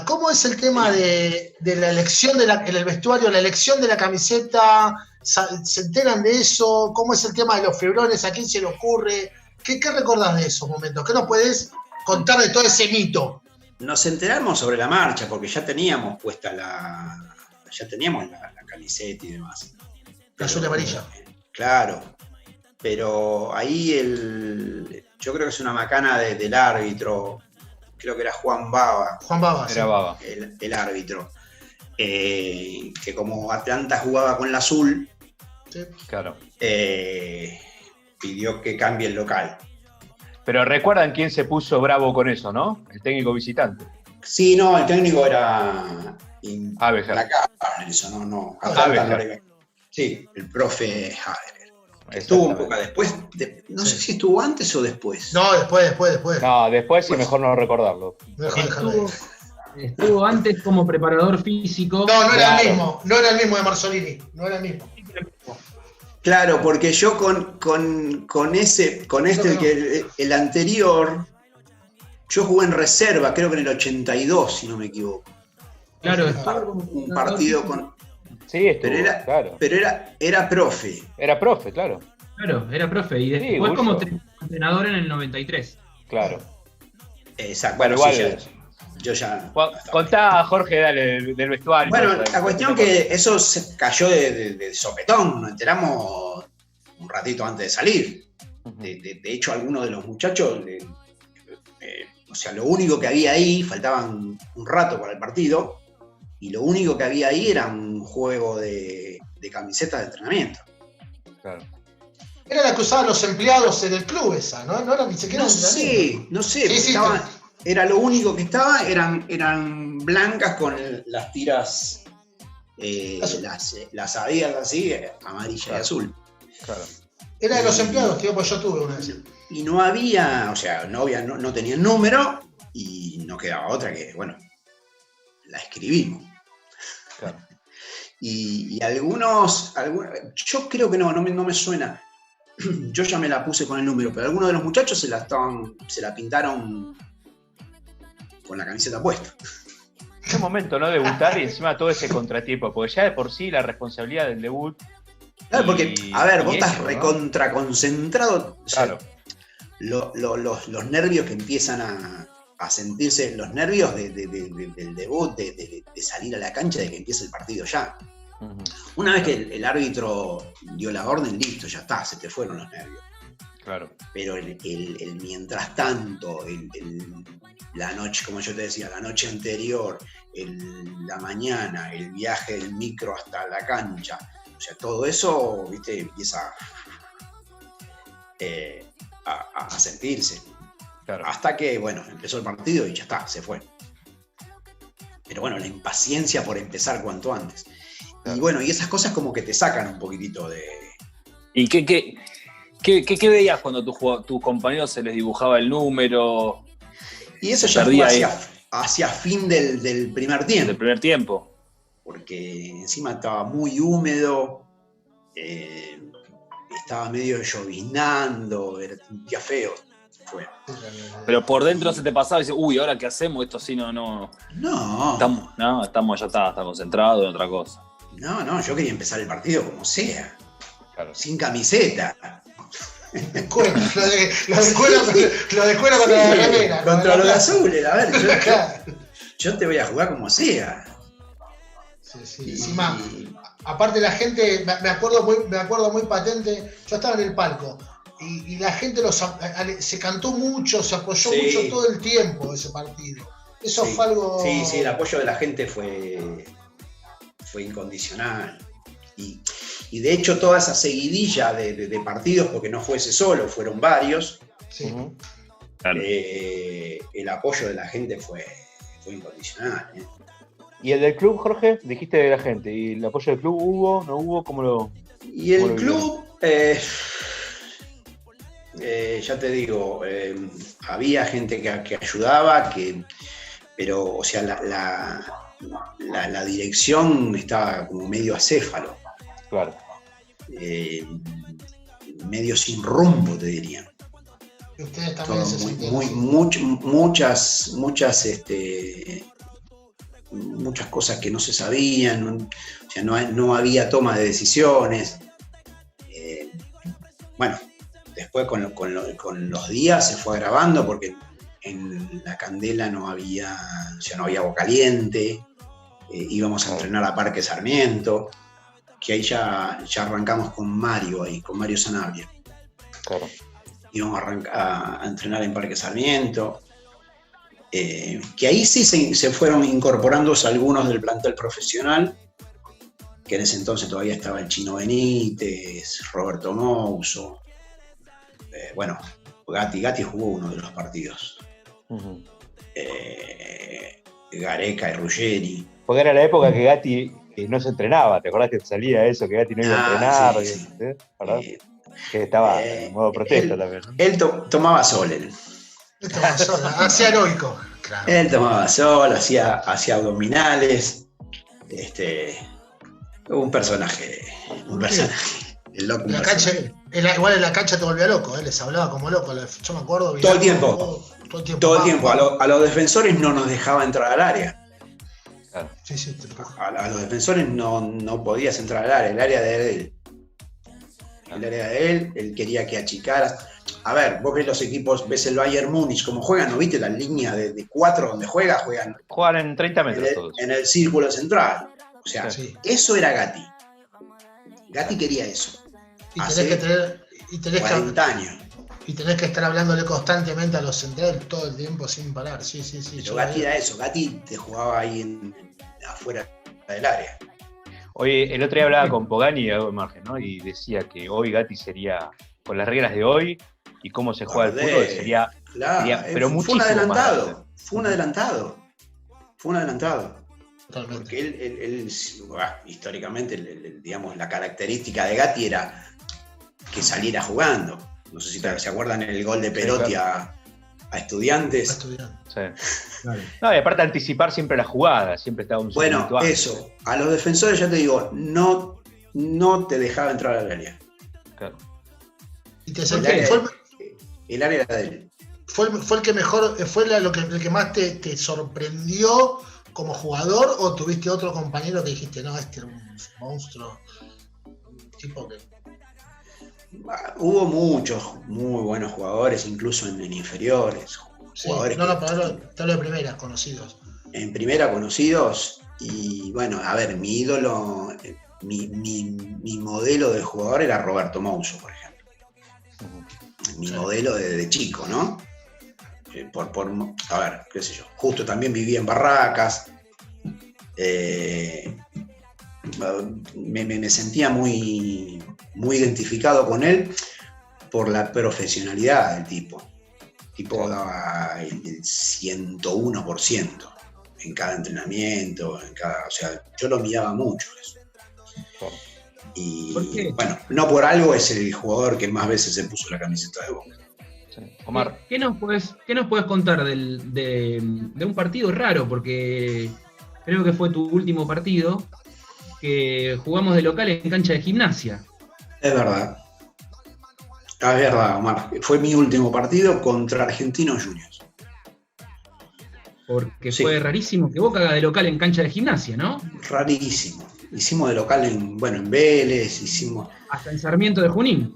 ¿Cómo es el tema de la elección en el vestuario, la elección de la camiseta? ¿Se enteran de eso? ¿Cómo es el tema de los fibrones? ¿A quién se le ocurre? ¿Qué recordás de esos momentos? ¿Qué nos puedes contar de todo ese mito? Nos enteramos sobre la marcha porque ya teníamos puesta la camiseta y demás. La azul y amarilla. Claro, pero ahí yo creo que es una macana del árbitro. Creo que era Juan Baba. Era Baba. El árbitro. Que como Atlanta jugaba con la azul, sí. Claro. Pidió que cambie el local. Pero recuerdan quién se puso bravo con eso, ¿no? El técnico visitante. Sí, no, el técnico era Abejar. Eso, no. Abejar. Sí, el profe Haber. Estuvo un poco después, no sé si estuvo antes o después. No, después. No, después sí, mejor no recordarlo. Estuvo antes como preparador físico. No era el mismo. No era el mismo de Marzolini. No era el mismo. Claro, porque yo el anterior, yo jugué en reserva, creo que en el 82, si no me equivoco. Claro, un partido con... Sí, estuvo, pero era profe. Era profe, claro. Claro, era profe. Y después como entrenador en el 93. Claro. Exacto. Bueno, igual. Yo ya... Contá, Jorge, dale, del vestuario. Bueno, la cuestión que eso se cayó de sopetón. Nos enteramos un ratito antes de salir. De hecho, algunos de los muchachos... o sea, lo único que había ahí, faltaban un rato para el partido... Y lo único que había ahí era un juego de camisetas de entrenamiento. Claro. Era la que usaban los empleados en el club esa, ¿no? No era ni siquiera no sé. Sí, era lo único que estaba, eran blancas con las tiras, las adidas así, amarilla y azul. Claro. Era de los empleados, tío, pues yo tuve una vez. Y no había, o sea, no tenía el número y no quedaba otra que, bueno, la escribimos. Claro. Y algunos, yo creo que no me suena. Yo ya me la puse con el número, pero algunos de los muchachos se la pintaron con la camiseta puesta. Qué momento, ¿no? Debutar y encima todo ese contratiempo, porque ya de por sí la responsabilidad del debut. Claro, porque, a ver, vos estás recontra concentrado. Claro. Los nervios que empiezan a sentirse, los nervios del debut, de salir a la cancha, de que empiece el partido ya. Uh-huh. Una vez que el árbitro dio la orden, listo, ya está, se te fueron los nervios. Claro. Pero el mientras tanto, la noche, como yo te decía, la noche anterior, la mañana, el viaje del micro hasta la cancha, o sea, todo eso, viste, empieza a sentirse. Claro. Hasta que, bueno, empezó el partido y ya está, se fue. Pero bueno, la impaciencia por empezar cuanto antes. Claro. Y bueno, y esas cosas como que te sacan un poquitito de... ¿Y qué veías cuando tus compañeros se les dibujaba el número? Y eso ya fue hacia fin del primer tiempo. Del primer tiempo. Porque encima estaba muy húmedo, estaba medio lloviznando, era un día feo. fue. Pero por dentro se te pasaba y dices, uy, ¿ahora qué hacemos? Esto sí no. No. Estamos concentrados en otra cosa. No, yo quería empezar el partido como sea. Claro. Sin camiseta. Lo de escuela contra la remera. Contra los azules, a ver, yo te voy a jugar como sea. Sí. Encima, aparte la gente, me acuerdo muy patente, yo estaba en el palco y la gente se cantó mucho, se apoyó mucho todo el tiempo ese partido. Eso fue algo... Sí, el apoyo de la gente fue incondicional. Y de hecho toda esa seguidilla de partidos, porque no fue ese solo, fueron varios, Claro. el apoyo de la gente fue incondicional. ¿Y el del club, Jorge? Dijiste de la gente. ¿Y el apoyo del club hubo? ¿No hubo? ¿Cómo lo...? Y el club, ya te digo, había gente que ayudaba, pero, o sea, la dirección estaba como medio acéfalo. Claro. Medio sin rumbo, te diría. Y ustedes también se sentían muchas cosas que no se sabían, o sea, no había toma de decisiones. Bueno, después con los días se fue agravando porque en la Candela no había agua caliente, íbamos a entrenar a Parque Sarmiento, que ahí ya arrancamos con Mario Sanabria. Claro. Íbamos a entrenar en Parque Sarmiento. Que ahí sí se fueron incorporando algunos del plantel profesional, que en ese entonces todavía estaba el Chino Benítez, Roberto Mouso, Gatti jugó uno de los partidos, Gareca y Ruggeri. Porque era la época que Gatti no se entrenaba, ¿te acordás que salía eso, que Gatti no iba a entrenar? Sí. ¿Verdad? Que estaba en modo protesta también. Él tomaba sol, hacía heroico. Claro. Él tomaba sol, hacía abdominales. Un personaje. El loco. Igual en la cancha te volvía loco, les hablaba como loco. Yo me acuerdo. Todo el tiempo. A los defensores no nos dejaba entrar al área. Claro. Sí, a los defensores no podías entrar al área. El área de él. El área de él quería que achicaras. A ver, vos ves los equipos, ves el Bayern Múnich, como juegan, ¿no viste la línea de 4 donde juegan? Juegan en 30 metros todos. En el círculo central. O sea, Eso era Gatti. Gatti quería eso. Y tenés 40 años. Y tenés que estar hablándole constantemente a los centrales todo el tiempo sin parar. Sí. Pero Gatti era eso. Gatti te jugaba ahí afuera del área. Hoy, el otro día hablaba con Pogani y Algo Margen, ¿no? Y decía que hoy Gatti sería, con las reglas de hoy y cómo se juega el fútbol, sería pero muchísimo Fue un adelantado. Totalmente. Porque él históricamente, digamos, la característica de Gatti era que saliera jugando. No sé si se acuerdan el gol de Perotti a Estudiantes. Sí. Claro. No, y aparte anticipar siempre la jugada, siempre estaba un Bueno, eso. A los defensores, ya te digo, no te dejaba entrar al área. Claro. Y te el área era de él. ¿Fue el que mejor, el que más te sorprendió como jugador, o tuviste otro compañero que dijiste, no, este era un monstruo? Tipo que... Hubo muchos muy buenos jugadores, incluso en inferiores. Sí, pero te hablo de primeras, conocidos. En primera, conocidos, y bueno, a ver, mi ídolo, mi modelo de jugador era Roberto Mouso, por ejemplo. Mi modelo desde chico, ¿no? A ver, qué sé yo, justo también vivía en Barracas. Me sentía muy identificado con él por la profesionalidad del tipo. El tipo daba el 101% en cada entrenamiento, o sea, yo lo miraba mucho eso. Y bueno, no por algo es el jugador que más veces se puso la camiseta de Boca. Omar, ¿qué nos puedes contar de un partido raro? Porque creo que fue tu último partido, que jugamos de local en cancha de Gimnasia. Es verdad. Es verdad, Omar. Fue mi último partido contra Argentinos Juniors. Porque Sí. fue rarísimo que Boca haga de local en cancha de Gimnasia, ¿no? Rarísimo. Hicimos de local en Vélez, hicimos... Hasta en Sarmiento de Junín.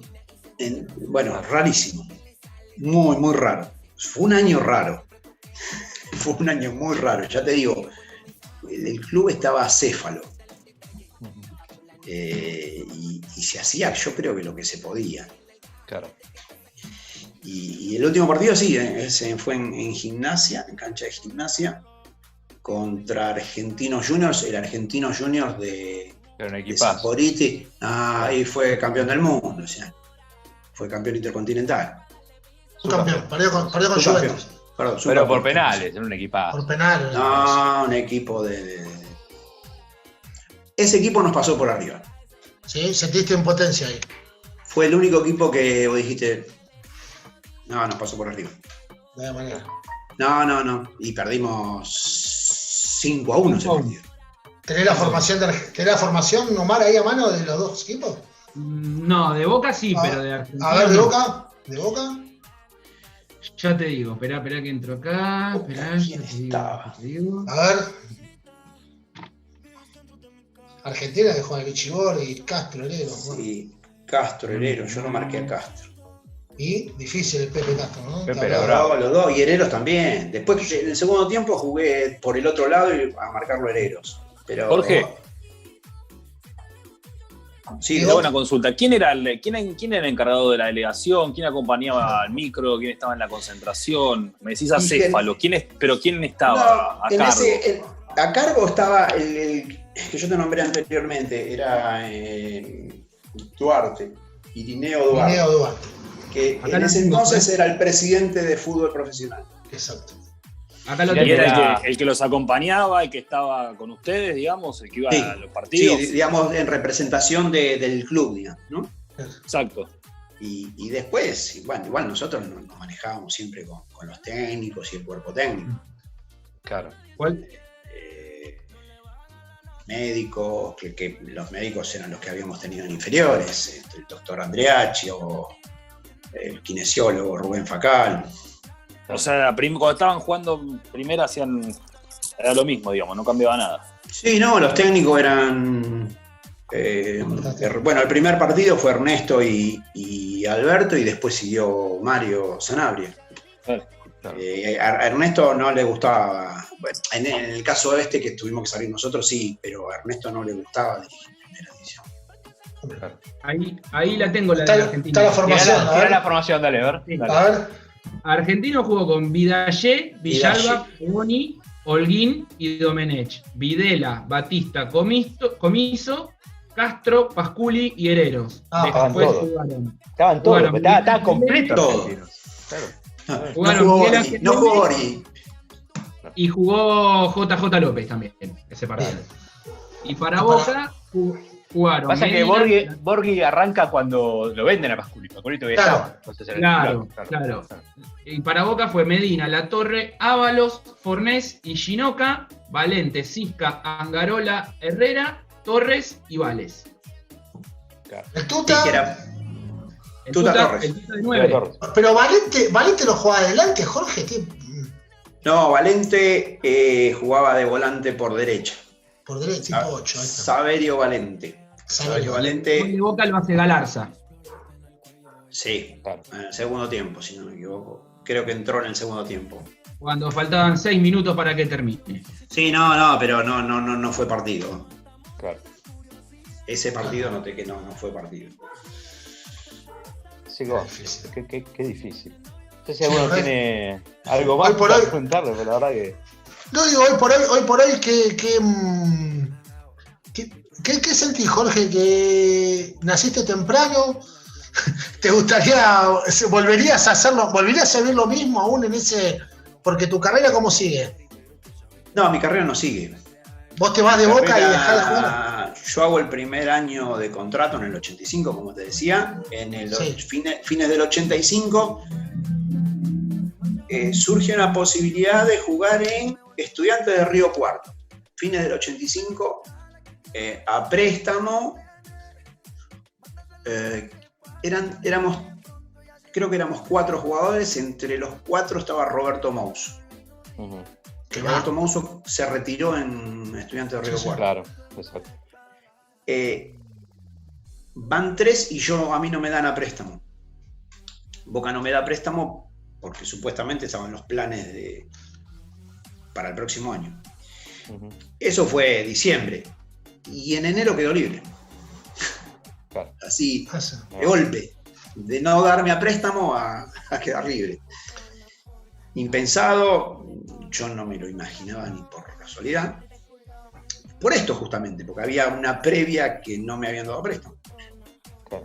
Rarísimo. Muy, muy raro. Fue un año raro. Fue un año muy raro. Ya te digo, el club estaba acéfalo. Y se hacía, yo creo que lo que se podía. Claro. Y el último partido, sí, ese fue en Gimnasia, en cancha de Gimnasia, contra Argentinos Juniors, el Argentinos Juniors de Saporiti. Ahí fue campeón del mundo, o sea, fue campeón intercontinental. Un campeón, perdió con Juventus. Pero por penales, en un equipazo. Por penales. No, un equipo de... Ese equipo nos pasó por arriba. Sí, sentiste impotencia ahí. Fue el único equipo que vos dijiste, no, nos pasó por arriba. De la manera. No. Y perdimos 5-1 ese partido. ¿Tenés la formación, Omar, ahí a mano de los dos equipos? No, de Boca sí, pero de Argentina. A ver, ¿de no. Boca? ¿De Boca? Ya te digo, esperá que entro acá. Esperá, ¿Quién estaba? te digo. A ver. Argentina que juega Bichibor y Castro, Herero. Sí, Castro, Herero, yo no marqué a Castro. Y difícil el Pepe Castro, ¿no? Pepe Claro. era bravo. Los dos, y Hereros también. Después, en el segundo tiempo, jugué por el otro lado y a marcarlo Hereros. Pero, Jorge. Sí, Te hago una consulta. ¿Quién era el encargado de la delegación? ¿Quién acompañaba al micro? ¿Quién estaba en la concentración? Me decís acéfalo. ¿Quién estaba a cargo? A cargo estaba el que yo te nombré anteriormente, era Duarte, Irineo Duarte. Que Acá en ese tengo, entonces era el presidente de fútbol profesional. Exacto. Acá lo ¿Y tengo. era el que los acompañaba, el que estaba con ustedes, digamos, el que iba a los partidos? Sí, digamos, en representación del club, digamos, ¿no? Exacto. Y después, bueno, igual nosotros nos manejábamos siempre con los técnicos y el cuerpo técnico. Claro. ¿Cuál? Médicos, que los médicos eran los que habíamos tenido en inferiores, el doctor Andreacci o el kinesiólogo Rubén Facal. O sea, cuando estaban jugando primera era lo mismo, digamos, no cambiaba nada. Sí, no, los técnicos eran... bueno, el primer partido fue Ernesto y Alberto y después siguió Mario Sanabria. Claro. A Ernesto no le gustaba, bueno, en el caso que tuvimos que salir nosotros, sí, pero a Ernesto no le gustaba dirigir primera división. Claro. Ahí la tengo, la de Argentina. Está la formación. Tirá la formación, dale, a ver. Sí. Dale. A ver. Argentino jugó con Vidallé, Villalba, Boni, Holguín y Domenech. Videla, Batista, Comiso, Castro, Pasculi y Hereros. Después todos. jugaron. Estaban todos, Jugaron estaba Miguel completo. Todo. Argentinos. Claro. Jugaron Miguel Ángel No jugó Gómez Ori. y jugó JJ López también, ese partido. Y para Boca jugaron. Pasa que Medina, Borghi arranca cuando lo venden a Pasculi. Pasculi todavía Claro. estaba. Entonces era el titular, Claro. Y para Boca fue Medina, Latorre, Ábalos, Fornés y Ginoca, Valente, Cisca, Angarola, Herrera, Torres y Vales. Claro. El Tuta. Sí, que era El Tuta Tuta, Torres. el Tuta de 9. Torres. Pero Valente lo juega adelante, Jorge. No, Valente jugaba de volante por derecha. Por derecha, tipo 8. Ahí está. Saverio Valente. Saverio El Valente, Boca lo hace Galarza. sí, Claro. en el segundo tiempo, si no me equivoco. Creo que entró en el segundo tiempo. Cuando faltaban 6 minutos para que termine. Sí, pero no fue partido. Claro. Ese partido noté que no fue partido. Sí, qué difícil. No sé si Sí, alguno ¿verdad? tiene algo más Hoy por para hoy. preguntarle, pero la verdad que. No digo, hoy por hoy, ¿qué sentís, Jorge? ¿Que naciste temprano? ¿Te gustaría, volverías a vivir lo mismo aún en ese, porque tu carrera cómo sigue? No, mi carrera no sigue. ¿Vos te vas de Boca y dejás de jugar? Yo hago el primer año de contrato en el 85, como te decía. En el Sí. fines del 85 surge una posibilidad de jugar en Estudiantes de Río Cuarto. Fines del 85, a préstamo. Éramos creo que éramos 4 jugadores, entre los 4 estaba Roberto Mouso. Roberto Mouso se retiró en Estudiantes de Río Cuarto. Claro, exacto. Van 3 y a mí no me dan a préstamo. Boca no me da préstamo porque supuestamente estaban los planes para el próximo año. Eso fue diciembre. Y en enero quedó libre. Claro. Así, de golpe. De no darme a préstamo a quedar libre. Impensado, yo no me lo imaginaba ni por casualidad. Por esto justamente, porque había una previa que no me habían dado préstamo.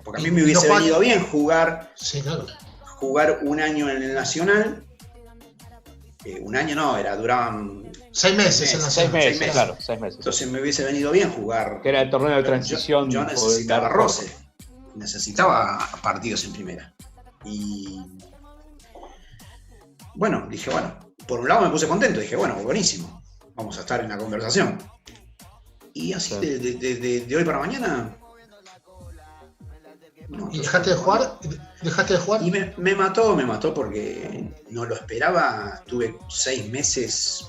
Porque a mí me hubiese venido bien jugar un año en el Nacional. Un año no, duraban 6 meses en la 6 meses, claro, 6 meses. Entonces me hubiese venido bien jugar. Que era el torneo de transición. Yo necesitaba roce, necesitaba partidos en primera. Y bueno, dije, por un lado me puse contento, dije, buenísimo, vamos a estar en la conversación. Y así de hoy para mañana. No, ¿Y dejaste de jugar? Y me mató porque no lo esperaba. Tuve 6 meses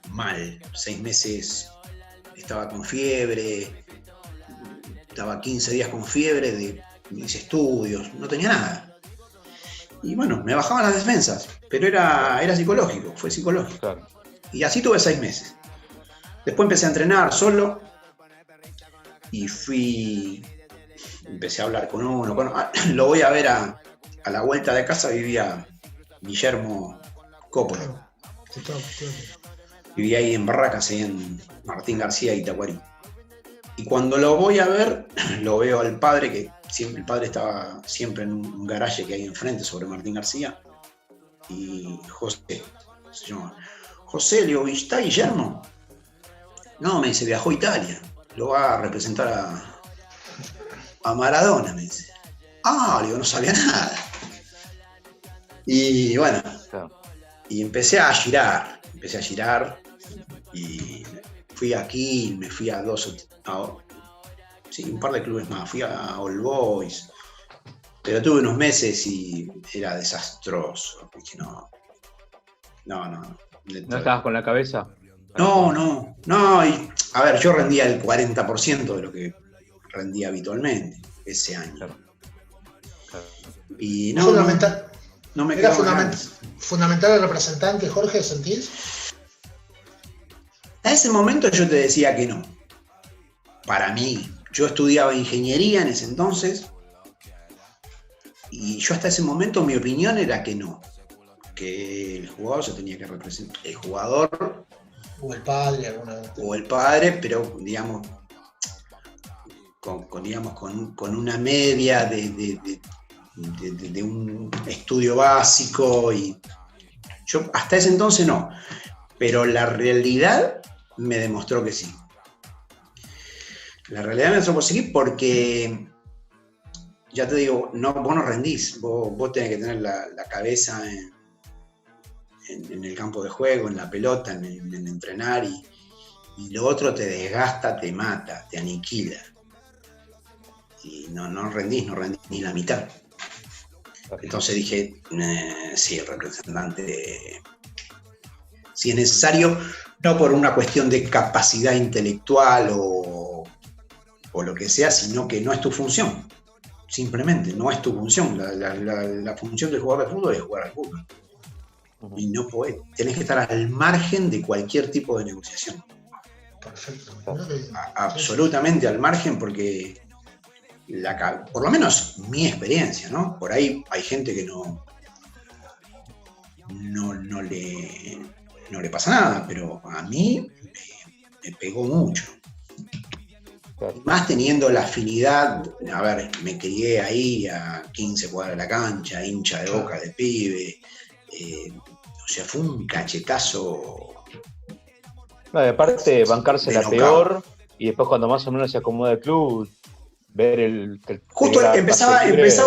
mal. 6 meses estaba con fiebre. Estaba 15 días con fiebre de mis estudios. No tenía nada. Y bueno, me bajaban las defensas. Pero era psicológico, fue psicológico. Claro. Y así tuve 6 meses. Después empecé a entrenar solo. Y empecé a hablar con uno. Lo voy a ver a la vuelta de casa, vivía Guillermo Coppola. Vivía ahí en Barracas, ahí en Martín García y Tacuarí. Y cuando lo voy a ver, lo veo al padre, el padre estaba siempre en un garaje que hay enfrente sobre Martín García. Y José, se llama. José, le digo, ¿está Guillermo? No, me dice, viajó a Italia. Lo va a representar a Maradona, me dice. Digo, no sabía nada. Y bueno, y empecé a girar y fui aquí, me fui a un par de clubes más, fui a All Boys, pero tuve unos meses y era desastroso, porque no. ¿No estabas con la cabeza? No, y a ver, yo rendía el 40% de lo que rendía habitualmente ese año. Claro. Y no me ¿Era fundamental el representante, Jorge, sentís? A ese momento yo te decía que no. Para mí, yo estudiaba ingeniería en ese entonces y yo hasta ese momento mi opinión era que no. Que el jugador se tenía que representar. El jugador o el padre, alguna vez. O el padre, pero digamos con una media de un estudio básico. Y yo hasta ese entonces no, pero la realidad me demostró que sí. La realidad me demostró que sí, porque ya te digo, vos no rendís, vos tenés que tener la cabeza en el campo de juego, en la pelota, en entrenar, y lo otro te desgasta, te mata, te aniquila. Y no rendís ni la mitad. Entonces dije, sí, el representante, si es necesario, no por una cuestión de capacidad intelectual o lo que sea, sino que no es tu función. Simplemente, no es tu función. La función del jugador de fútbol es jugar al fútbol. Y no podés, tenés que estar al margen de cualquier tipo de negociación. Perfecto. Absolutamente al margen, porque por lo menos mi experiencia, ¿no? Por ahí hay gente que no le pasa nada, pero a mí me pegó mucho. Más teniendo la afinidad, a ver, me crié ahí a 15 cuadras de la cancha, hincha de Boca de pibe. O sea, fue un cachetazo. No, y aparte, bancarse la peor, y después cuando más o menos se acomoda el club, ver justo empezaba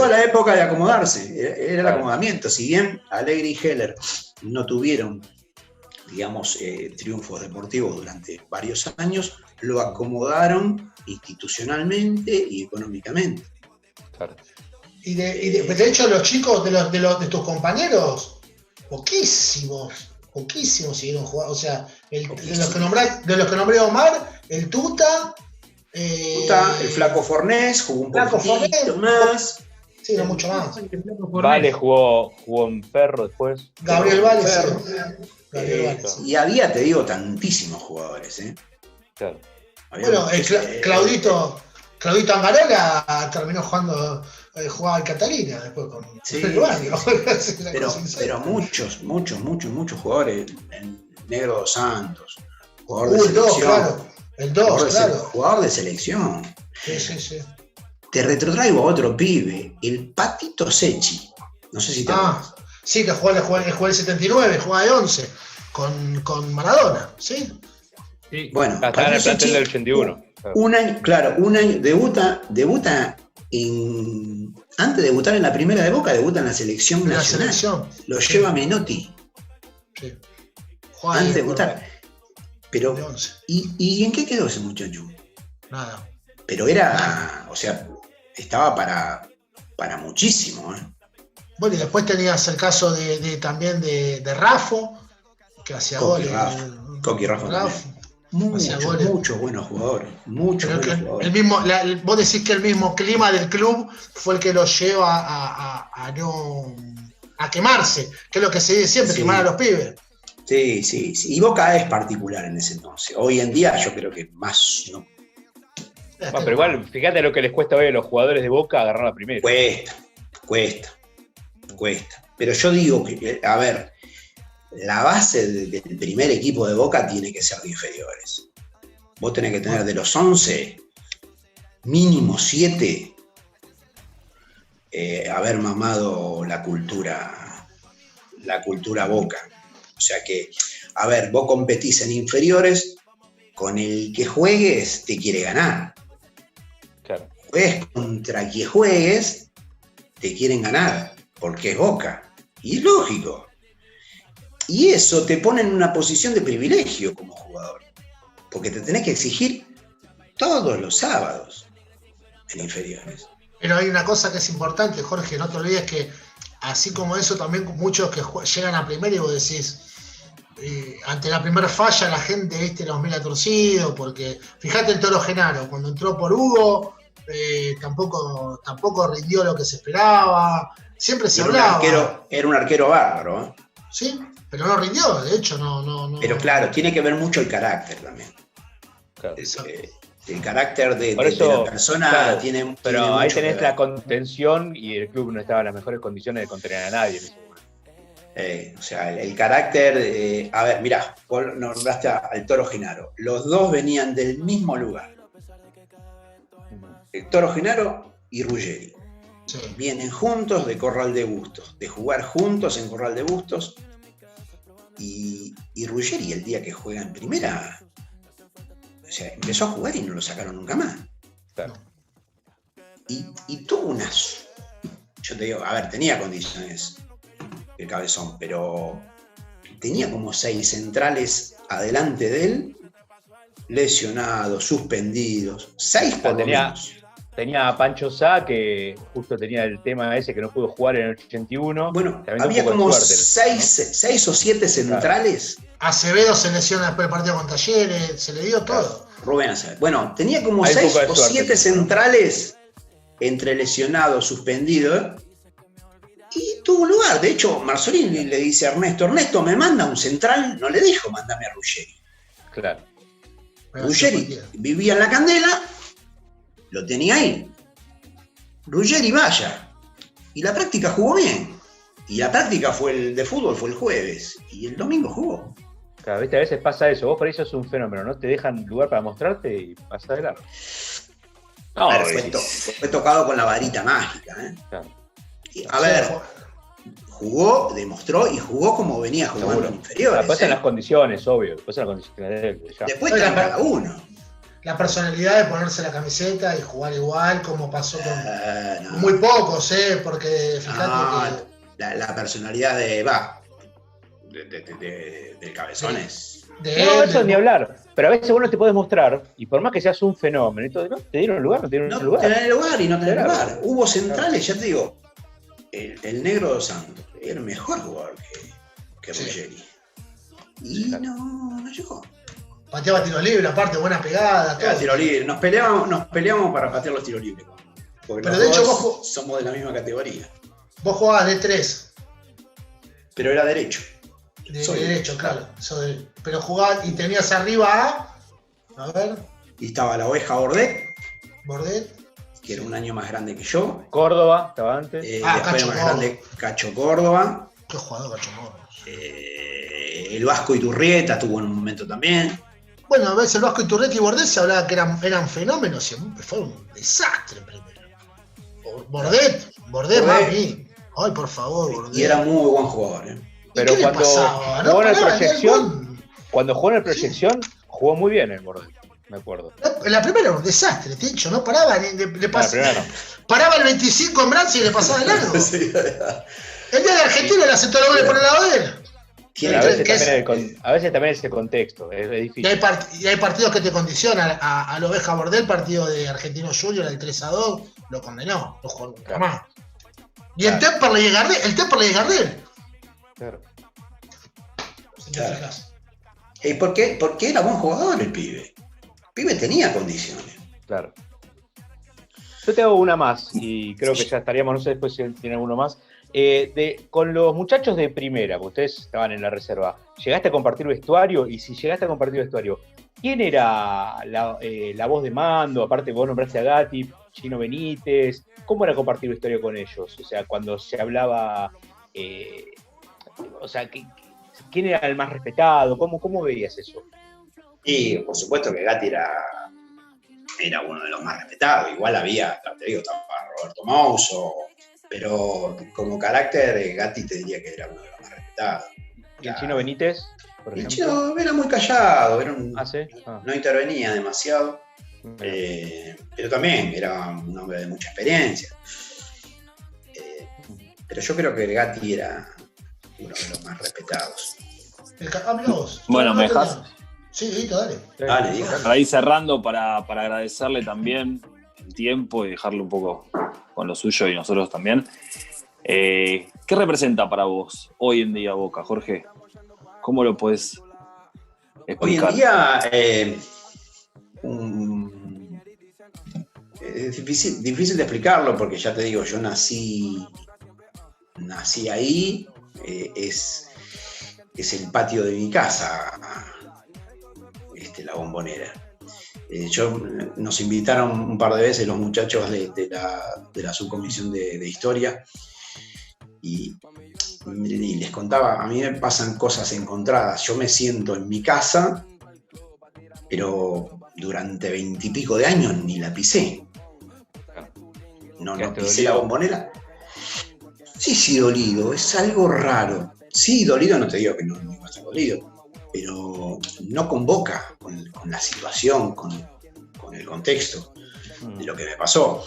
la época de acomodarse, era el acomodamiento. Si bien Alegre y Heller no tuvieron, digamos, triunfos deportivos durante varios años, lo acomodaron institucionalmente y económicamente. Claro. de hecho, los chicos de tus compañeros, poquísimos siguieron jugando. O sea, de los que nombré Omar, el Tuta. El Flaco Fornés jugó un poquito más. Sí, no mucho más. Vale jugó en Ferro después. Gabriel Vale, y había, te digo, tantísimos jugadores. Claro. Bueno, Claudito Angarola terminó jugaba en Catalina después con el barrio. Pero muchos jugadores. El Negro dos Santos, jugador de selección. El 2, claro. Jugador de selección. Sí. Te retrotraigo a otro pibe, el Patito Secchi. No sé si te acuerdas. Sí, que jugó el 79, jugaba de 11 con Maradona, ¿sí? Sí. Bueno, estaba en el plantel del 81. Un año, debuta antes de debutar en la primera de Boca, debuta en la selección nacional. Lo lleva Menotti. Sí. Antes de debutar. Pero, ¿y en qué quedó ese muchacho? Nada. Pero estaba para muchísimo. Bueno, y después tenías el caso también de Rafo, que hacía goles. Coqui Rafa. Muchos buenos jugadores. Vos decís que el mismo clima del club fue el que los lleva a quemarse, que es lo que se dice siempre, quemar a los pibes. Sí. Y Boca es particular en ese entonces. Hoy en día yo creo que más no. Pero igual, fíjate lo que les cuesta hoy a los jugadores de Boca agarrar la primera. Cuesta. Pero yo digo que, a ver, la base del primer equipo de Boca tiene que ser de inferiores. Vos tenés que tener de los 11, mínimo 7, haber mamado la cultura Boca. O sea que, a ver, vos competís en inferiores, con el que juegues te quiere ganar. Claro. Juegues contra quien juegues, te quieren ganar, porque es Boca. Y es lógico. Y eso te pone en una posición de privilegio como jugador, porque te tenés que exigir todos los sábados en inferiores. Pero hay una cosa que es importante, Jorge, no te olvides que así como eso, también muchos que llegan a primera y vos decís, ante la primera falla la gente, los mira torcido, porque fíjate el Toro Genaro, cuando entró por Hugo, tampoco rindió lo que se esperaba, siempre se hablaba. Era un arquero bárbaro. Sí, pero no rindió, de hecho no. Pero claro, tiene que ver mucho el carácter también. Claro. El carácter de eso, la persona claro, tiene pero tiene ahí mucho tenés que ver. la contención y el club no estaba en las mejores condiciones de contener a nadie en ese momento. O sea, el carácter, a ver, mirá, vos nombraste al Toro Genaro. Los dos venían del mismo lugar. El Toro Genaro y Ruggeri. Sí. Vienen juntos de Corral de Bustos, de jugar juntos en Corral de Bustos. Y Ruggeri, el día que juega en primera, o sea, empezó a jugar y no lo sacaron nunca más. Claro. Y tuvo unas. Yo te digo, a ver, tenía condiciones el Cabezón, pero tenía como 6 centrales adelante de él, lesionados, suspendidos, 6 por lo menos. Tenía a Pancho Sá, que justo tenía el tema ese que no pudo jugar en el 81. Bueno, había como 6 o 7 centrales. Claro. Acevedo se lesiona después del partido con Talleres, se le dio todo. Rubén Acevedo. Bueno, tenía como 6 o 7 centrales entre lesionados, suspendidos. Y tuvo lugar. De hecho, Marzolini le dice a Ernesto, me manda un central, no le dijo, mándame a Ruggeri. Claro. Ruggeri vivía en la Candela, lo tenía ahí. Ruggeri vaya. Y la práctica jugó bien. Y la práctica de fútbol fue el jueves. Y el domingo jugó. Claro, ¿viste? A veces pasa eso. Vos por eso es un fenómeno. No te dejan lugar para mostrarte y pasás de largo. No, fue tocado con la varita mágica. Claro. A ver, jugó, demostró y jugó como venía jugando en inferiores. Después en las condiciones, obvio. Después en las condiciones de él. Después está cada uno. La personalidad de ponerse la camiseta y jugar igual, como pasó con muy pocos, porque fíjate que. La personalidad del Cabezón es No, eso ni hablar. Pero a veces vos no te podés mostrar, y por más que seas un fenómeno, y todo, ¿no? Te dieron lugar, no te dieron lugar. No te dan lugar y no te dan lugar. Hubo centrales, ya te digo, el Negro dos Santos era el mejor jugador que Ruggeri. Y no llegó. Pateaba tiro libre, aparte, buena pegada, todo. Tiro libre. Nos peleamos para patear los tiros libres. Porque pero de hecho vos somos de la misma categoría. Vos jugabas de 3. Pero era derecho. Derecho, claro. Pero jugabas y tenías arriba a ver. Y estaba la Oveja Bordet, que era un año más grande que yo. Córdoba, estaba antes. Después Cacho más grande, Cacho Córdoba. Qué jugador Cacho Córdoba. El Vasco Iturrieta tuvo en un momento también. Bueno, a veces el Vasco Iturrieta y Bordet se hablaba que eran fenómenos, siempre fue un desastre primero. Bordet más bien. Ay, por favor, Bordet. Y era muy buen jugador, Pero cuando jugó en el Proyección, jugó muy bien el Bordet, me acuerdo. En la primera era un desastre, Tincho, no paraba, paraba el 25 en Brasil y le pasaba el largo. Sí. El día de Argentina le hace todo el gol por el lado de él. A veces también es el contexto, es difícil. Y hay partidos que te condicionan. A la Oveja Bordet, el partido de Argentino Junior, el 3-2, lo condenó, lo jugó nunca más. Y el Temperley y Gardel. Claro. ¿Y por qué era buen jugador el pibe? El pibe tenía condiciones. Claro. Yo te hago una más, y creo que ya estaríamos, no sé después si tiene alguno más. Con los muchachos de primera, porque ustedes estaban en la reserva, ¿llegaste a compartir vestuario? Y si llegaste a compartir vestuario, ¿quién era la voz de mando? Aparte vos nombraste a Gatti, Chino Benítez. ¿Cómo era compartir vestuario con ellos? O sea, cuando se hablaba, ¿quién era el más respetado? ¿Cómo veías eso? Y por supuesto que Gatti era uno de los más respetados. Igual había, te digo, estaba Roberto Mouso, pero como carácter, Gatti te diría que era uno de los más respetados. ¿Y el Chino Benítez, por ejemplo? El Chino era muy callado, ¿Sí? No intervenía demasiado, pero también era un hombre de mucha experiencia. Pero yo creo que el Gatti era uno de los más respetados. Bueno, ¿me dejas? Sí, dale. Dale, para ir cerrando, para agradecerle también el tiempo y dejarle un poco con lo suyo y nosotros también. ¿Qué representa para vos hoy en día Boca, Jorge? ¿Cómo lo podés explicar? Hoy en día es difícil de explicarlo porque ya te digo, yo nací ahí, es el patio de mi casa, la Bombonera. Nos invitaron un par de veces los muchachos de la subcomisión de historia y les contaba, a mí me pasan cosas encontradas. Yo me siento en mi casa, pero durante 20 y pico de años ni la pisé. No pisé la Bombonera. Sí, dolido, es algo raro. Sí, dolido, no te digo que no iba a estar dolido, pero no con Boca, con la situación, con el contexto de lo que me pasó.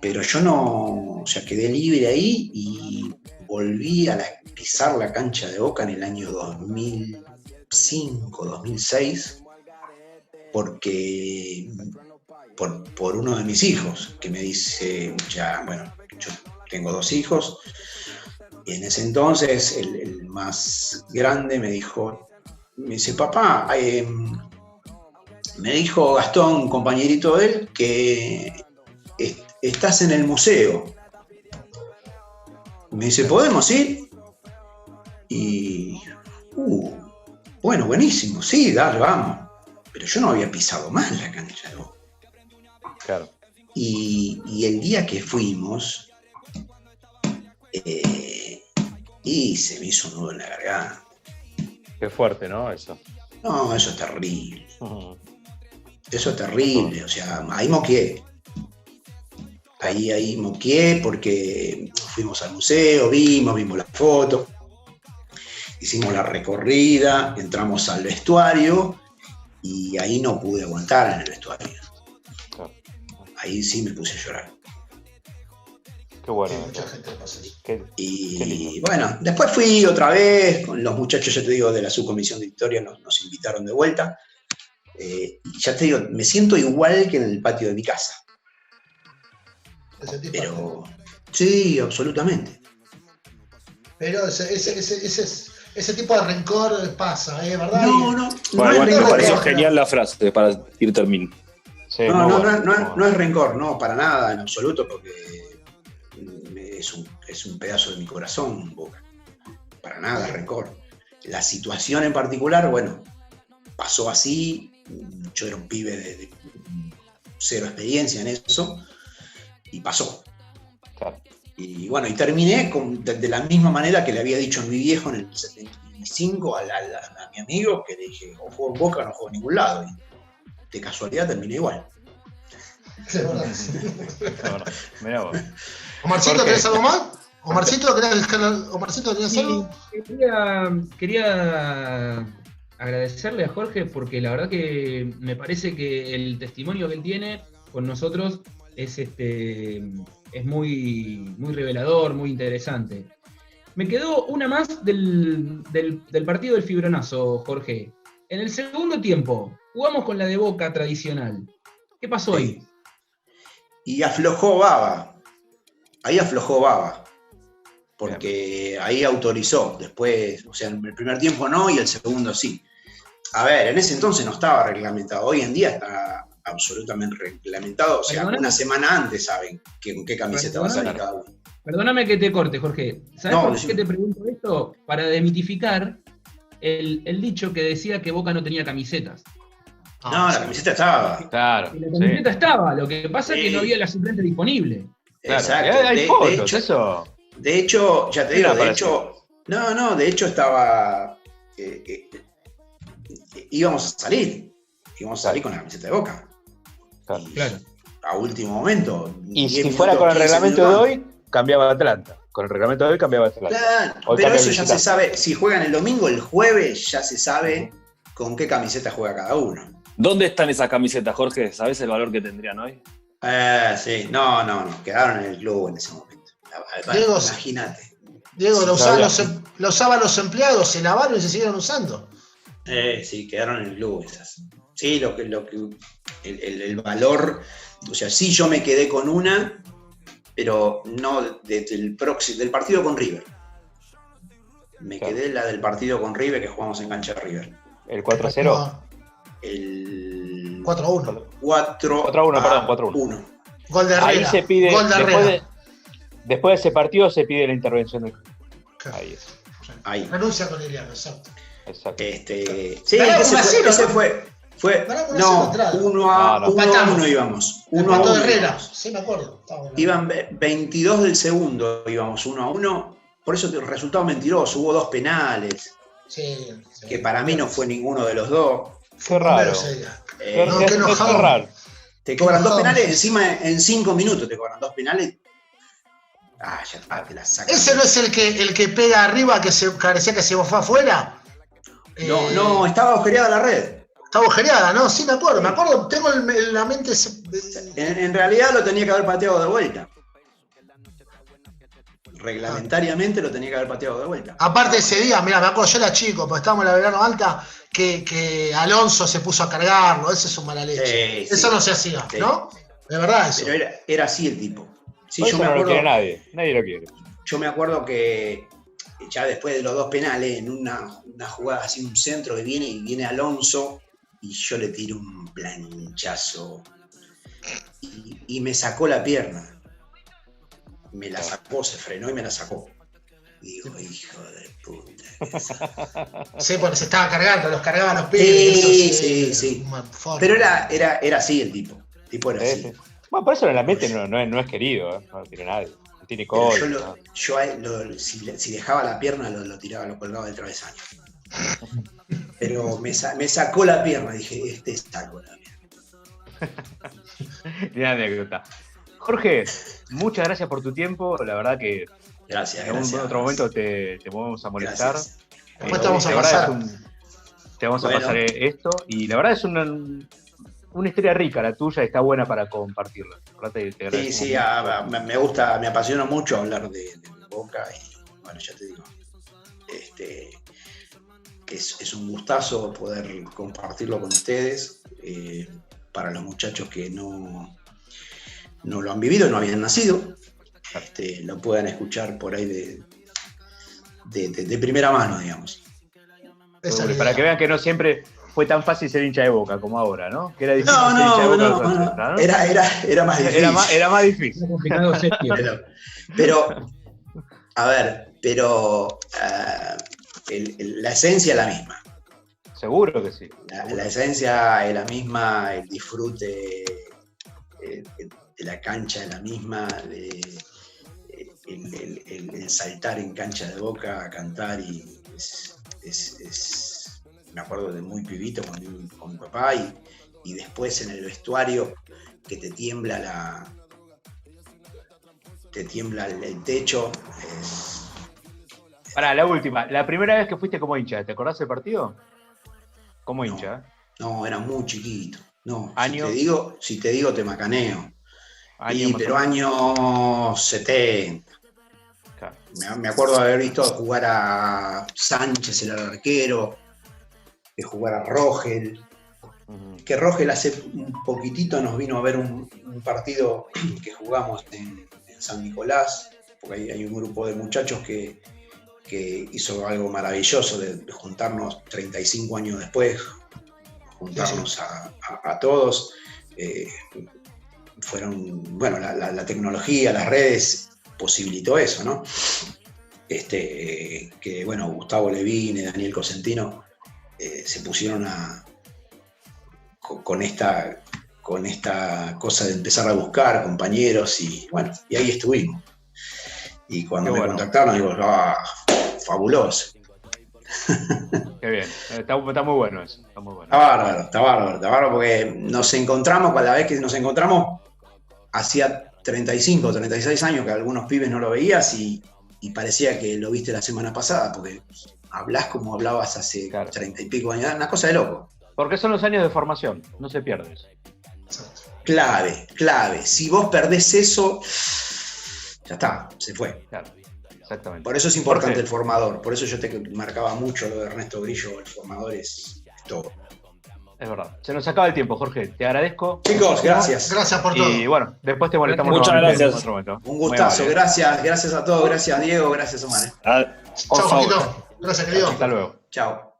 Pero yo quedé libre ahí y volví a pisar la cancha de Boca en el año 2005, 2006, porque por uno de mis hijos, que me dice, yo tengo 2 hijos, y en ese entonces el más grande me dice, papá, me dijo Gastón, un compañerito de él, que estás en el museo. Me dice, ¿podemos ir? Y, bueno, buenísimo, sí, dale, vamos. Pero yo no había pisado más la cancha, ¿no? Claro. Y el día que fuimos, y se me hizo un nudo en la garganta. Qué fuerte, ¿no? Eso. No, eso es terrible. Eso es terrible, o sea, ahí moqué. Ahí moqué porque fuimos al museo, vimos la foto, hicimos la recorrida, entramos al vestuario y ahí no pude aguantar en el vestuario. Ahí sí me puse a llorar. Qué bueno. Sí, mucha gente le pasa eso. Y bueno, después fui otra vez, con los muchachos, ya te digo, de la subcomisión de historia, nos invitaron de vuelta. Y ya te digo, me siento igual que en el patio de mi casa. Pero, sí, absolutamente. Pero ese tipo de rencor pasa, ¿verdad? No. Bueno, No es me pareció rencor. genial la frase para ir termino. Sí, No es rencor, no, para nada, en absoluto, porque es un pedazo de mi corazón, Boca. Para nada, rencor. La situación en particular, bueno, pasó así. Yo era un pibe de cero experiencia en eso, y pasó. Claro. Y bueno, y terminé de la misma manera que le había dicho a mi viejo en el 75 a mi amigo, que le dije, o juego en Boca o no juego en ningún lado. Y de casualidad terminé igual. Sí, verdad. Mirá vos. Omarcito, Jorge. ¿tenés algo más? Omarcito, ¿tenías algo? Quería agradecerle a Jorge porque la verdad que me parece que el testimonio que él tiene con nosotros es muy, muy revelador, muy interesante. Me quedó una más del partido del Fibronazo, Jorge. En el segundo tiempo, jugamos con la de Boca tradicional. ¿Qué pasó ahí? Y aflojó Baba. Ahí aflojó Baba. Porque ahí autorizó. Después, o sea, en el primer tiempo no y el segundo sí. A ver, en ese entonces no estaba reglamentado. Hoy en día está absolutamente reglamentado. O sea, Perdóname. una semana antes saben con qué camiseta va a salir cada uno. Perdóname que te corte, Jorge. ¿Sabes por qué te pregunto esto? Para demitificar el dicho que decía que Boca no tenía camisetas. No, la camiseta estaba. Claro. Y la camiseta Sí. estaba, lo que pasa es que no había la suplente disponible. Claro. Exacto. Hay fotos, eso. De hecho, ya te digo, Para de hecho estaba. Íbamos a salir con la camiseta de Boca. Claro. Y Claro. a último momento. Y 10 si minutos, fuera con el 15 reglamento de minutos. hoy, cambiaba Atlanta. Con el reglamento de hoy cambiaba Atlanta. Claro, Hoy pero cambia eso ya visitante. se sabe. Si juegan el domingo, el jueves, ya se sabe con qué camiseta juega cada uno. ¿Dónde están esas camisetas, Jorge? ¿Sabés el valor que tendrían hoy? Sí, no, quedaron en el club en ese momento. Diego, imagínate. Diego, Sí, lo usaban los empleados, se lavaron y se siguieron usando. Sí, quedaron en el club esas. Sí, el valor, o sea, sí yo me quedé con una, pero no del partido con River. Me quedé la del partido con River que jugamos en cancha de River. ¿El 4-0? El 4-1. 4-1. Gol de Herrera. Ahí se pide, Gol de Herrera. después de ese partido se pide la intervención del club. Claro. Ahí es. Ahí. Renuncia con Iliano, exacto. Exacto. Sí, Ganamos 1-0, ese ¿no? fue Ganamos 1-0 no, entrada. 1-1 íbamos. 1-1 Empató íbamos. Herrera, sí me acuerdo. Iban 22 del segundo, íbamos 1-1. Por eso el resultado mentiroso, hubo 2 penales. Sí. Que para mí no fue ninguno de los dos. Qué raro. No, qué enojado. Raro. Te cobran 2 enojado. penales, encima en 5 minutos te cobran 2 penales. Ya está, te la sacan. ¿Ese no es el que pega arriba que parecía que se fue afuera? No, estaba agujereada la red. Estaba agujereada, ¿no? Sí, me acuerdo, tengo en la mente En realidad lo tenía que haber pateado de vuelta. Reglamentariamente lo tenía que haber pateado de vuelta. Aparte ese día, mirá, me acuerdo, yo era chico, pues estábamos en la verano alta, que Alonso se puso a cargarlo, ese es un mala leche. Sí, eso no se hacía, sí. ¿no? De verdad eso. Pero era así el tipo. Sí, Por yo eso me no lo acuerdo, quiere nadie lo quiere. yo me acuerdo que ya después de los 2 penales, en una jugada así, un centro que viene Alonso, y yo le tiro un planchazo, y me sacó la pierna. Me la sacó, se frenó y me la sacó. Y digo, hijo de puta. Sí, porque se estaba cargando, los cargaba los pies. Sí. Pero era así el tipo. El tipo era así. Bueno, por eso en el ambiente no es querido, no lo tiene nadie. No tiene cola. Yo a él, si dejaba la pierna, lo tiraba, lo colgaba del travesaño. Pero me sacó la pierna, dije, sacó la pierna. Tiene anécdota. Jorge, muchas gracias por tu tiempo. La verdad que Gracias. en otro momento te vamos a molestar. Gracias. Después te vamos a la verdad pasar. Te vamos a pasar esto. Y la verdad es un una historia rica la tuya y está buena para compartirla. Sí, me gusta, me apasiona mucho hablar de Boca y bueno, ya te digo, es un gustazo poder compartirlo con ustedes. Para los muchachos que no lo han vivido, no habían nacido, lo puedan escuchar por ahí de primera mano, digamos. Para que vean que no siempre fue tan fácil ser hincha de Boca como ahora, ¿no? Que era difícil ser hincha de Boca. No. Era más difícil. Era más difícil. Pero, a ver, la esencia es la misma. Seguro que sí. La esencia es la misma, el disfrute de la cancha es la misma, el saltar en cancha de Boca, a cantar y me acuerdo de muy pibito con mi papá y después en el vestuario que te tiembla el techo. Pará, la última, la primera vez que fuiste como hincha, ¿te acordás del partido? Como hincha. No, era muy chiquito. No, ¿Año? Si te digo te macaneo. ¿Año Pero años 70. Claro. Me acuerdo de haber visto jugar a Sánchez, el arquero, de jugar a Rogel. Que Rogel hace un poquitito nos vino a ver un partido que jugamos en San Nicolás, porque hay un grupo de muchachos que hizo algo maravilloso de juntarnos 35 años después, juntarnos a todos. Bueno, la tecnología, las redes posibilitó eso, ¿no? Que bueno, Gustavo Levine, Daniel Cosentino se pusieron con esta cosa de empezar a buscar compañeros y bueno, y ahí estuvimos. Y cuando me contactaron, digo, fabuloso. Qué bien, está muy bueno eso. Está muy bueno. Está bárbaro, porque nos encontramos, cada vez que nos encontramos, hacía 35, 36 años que algunos pibes no lo veías y parecía que lo viste la semana pasada, porque hablás como hablabas hace 30 y pico años, una cosa de loco. Porque son los años de formación, no se pierde eso. Clave. Si vos perdés eso, ya está, se fue. Claro, exactamente. Por eso es importante el formador, por eso yo te marcaba mucho lo de Ernesto Grillo, el formador es todo. Es verdad. Se nos acaba el tiempo, Jorge. Te agradezco. Chicos, gracias. Gracias por todo. Y bueno, después te molestamos. Muchas gracias. En otro momento. Un gustazo, gracias a todos, gracias Diego, gracias Omar. Chao, Jorgito. Gracias, querido. Hasta luego. Chao.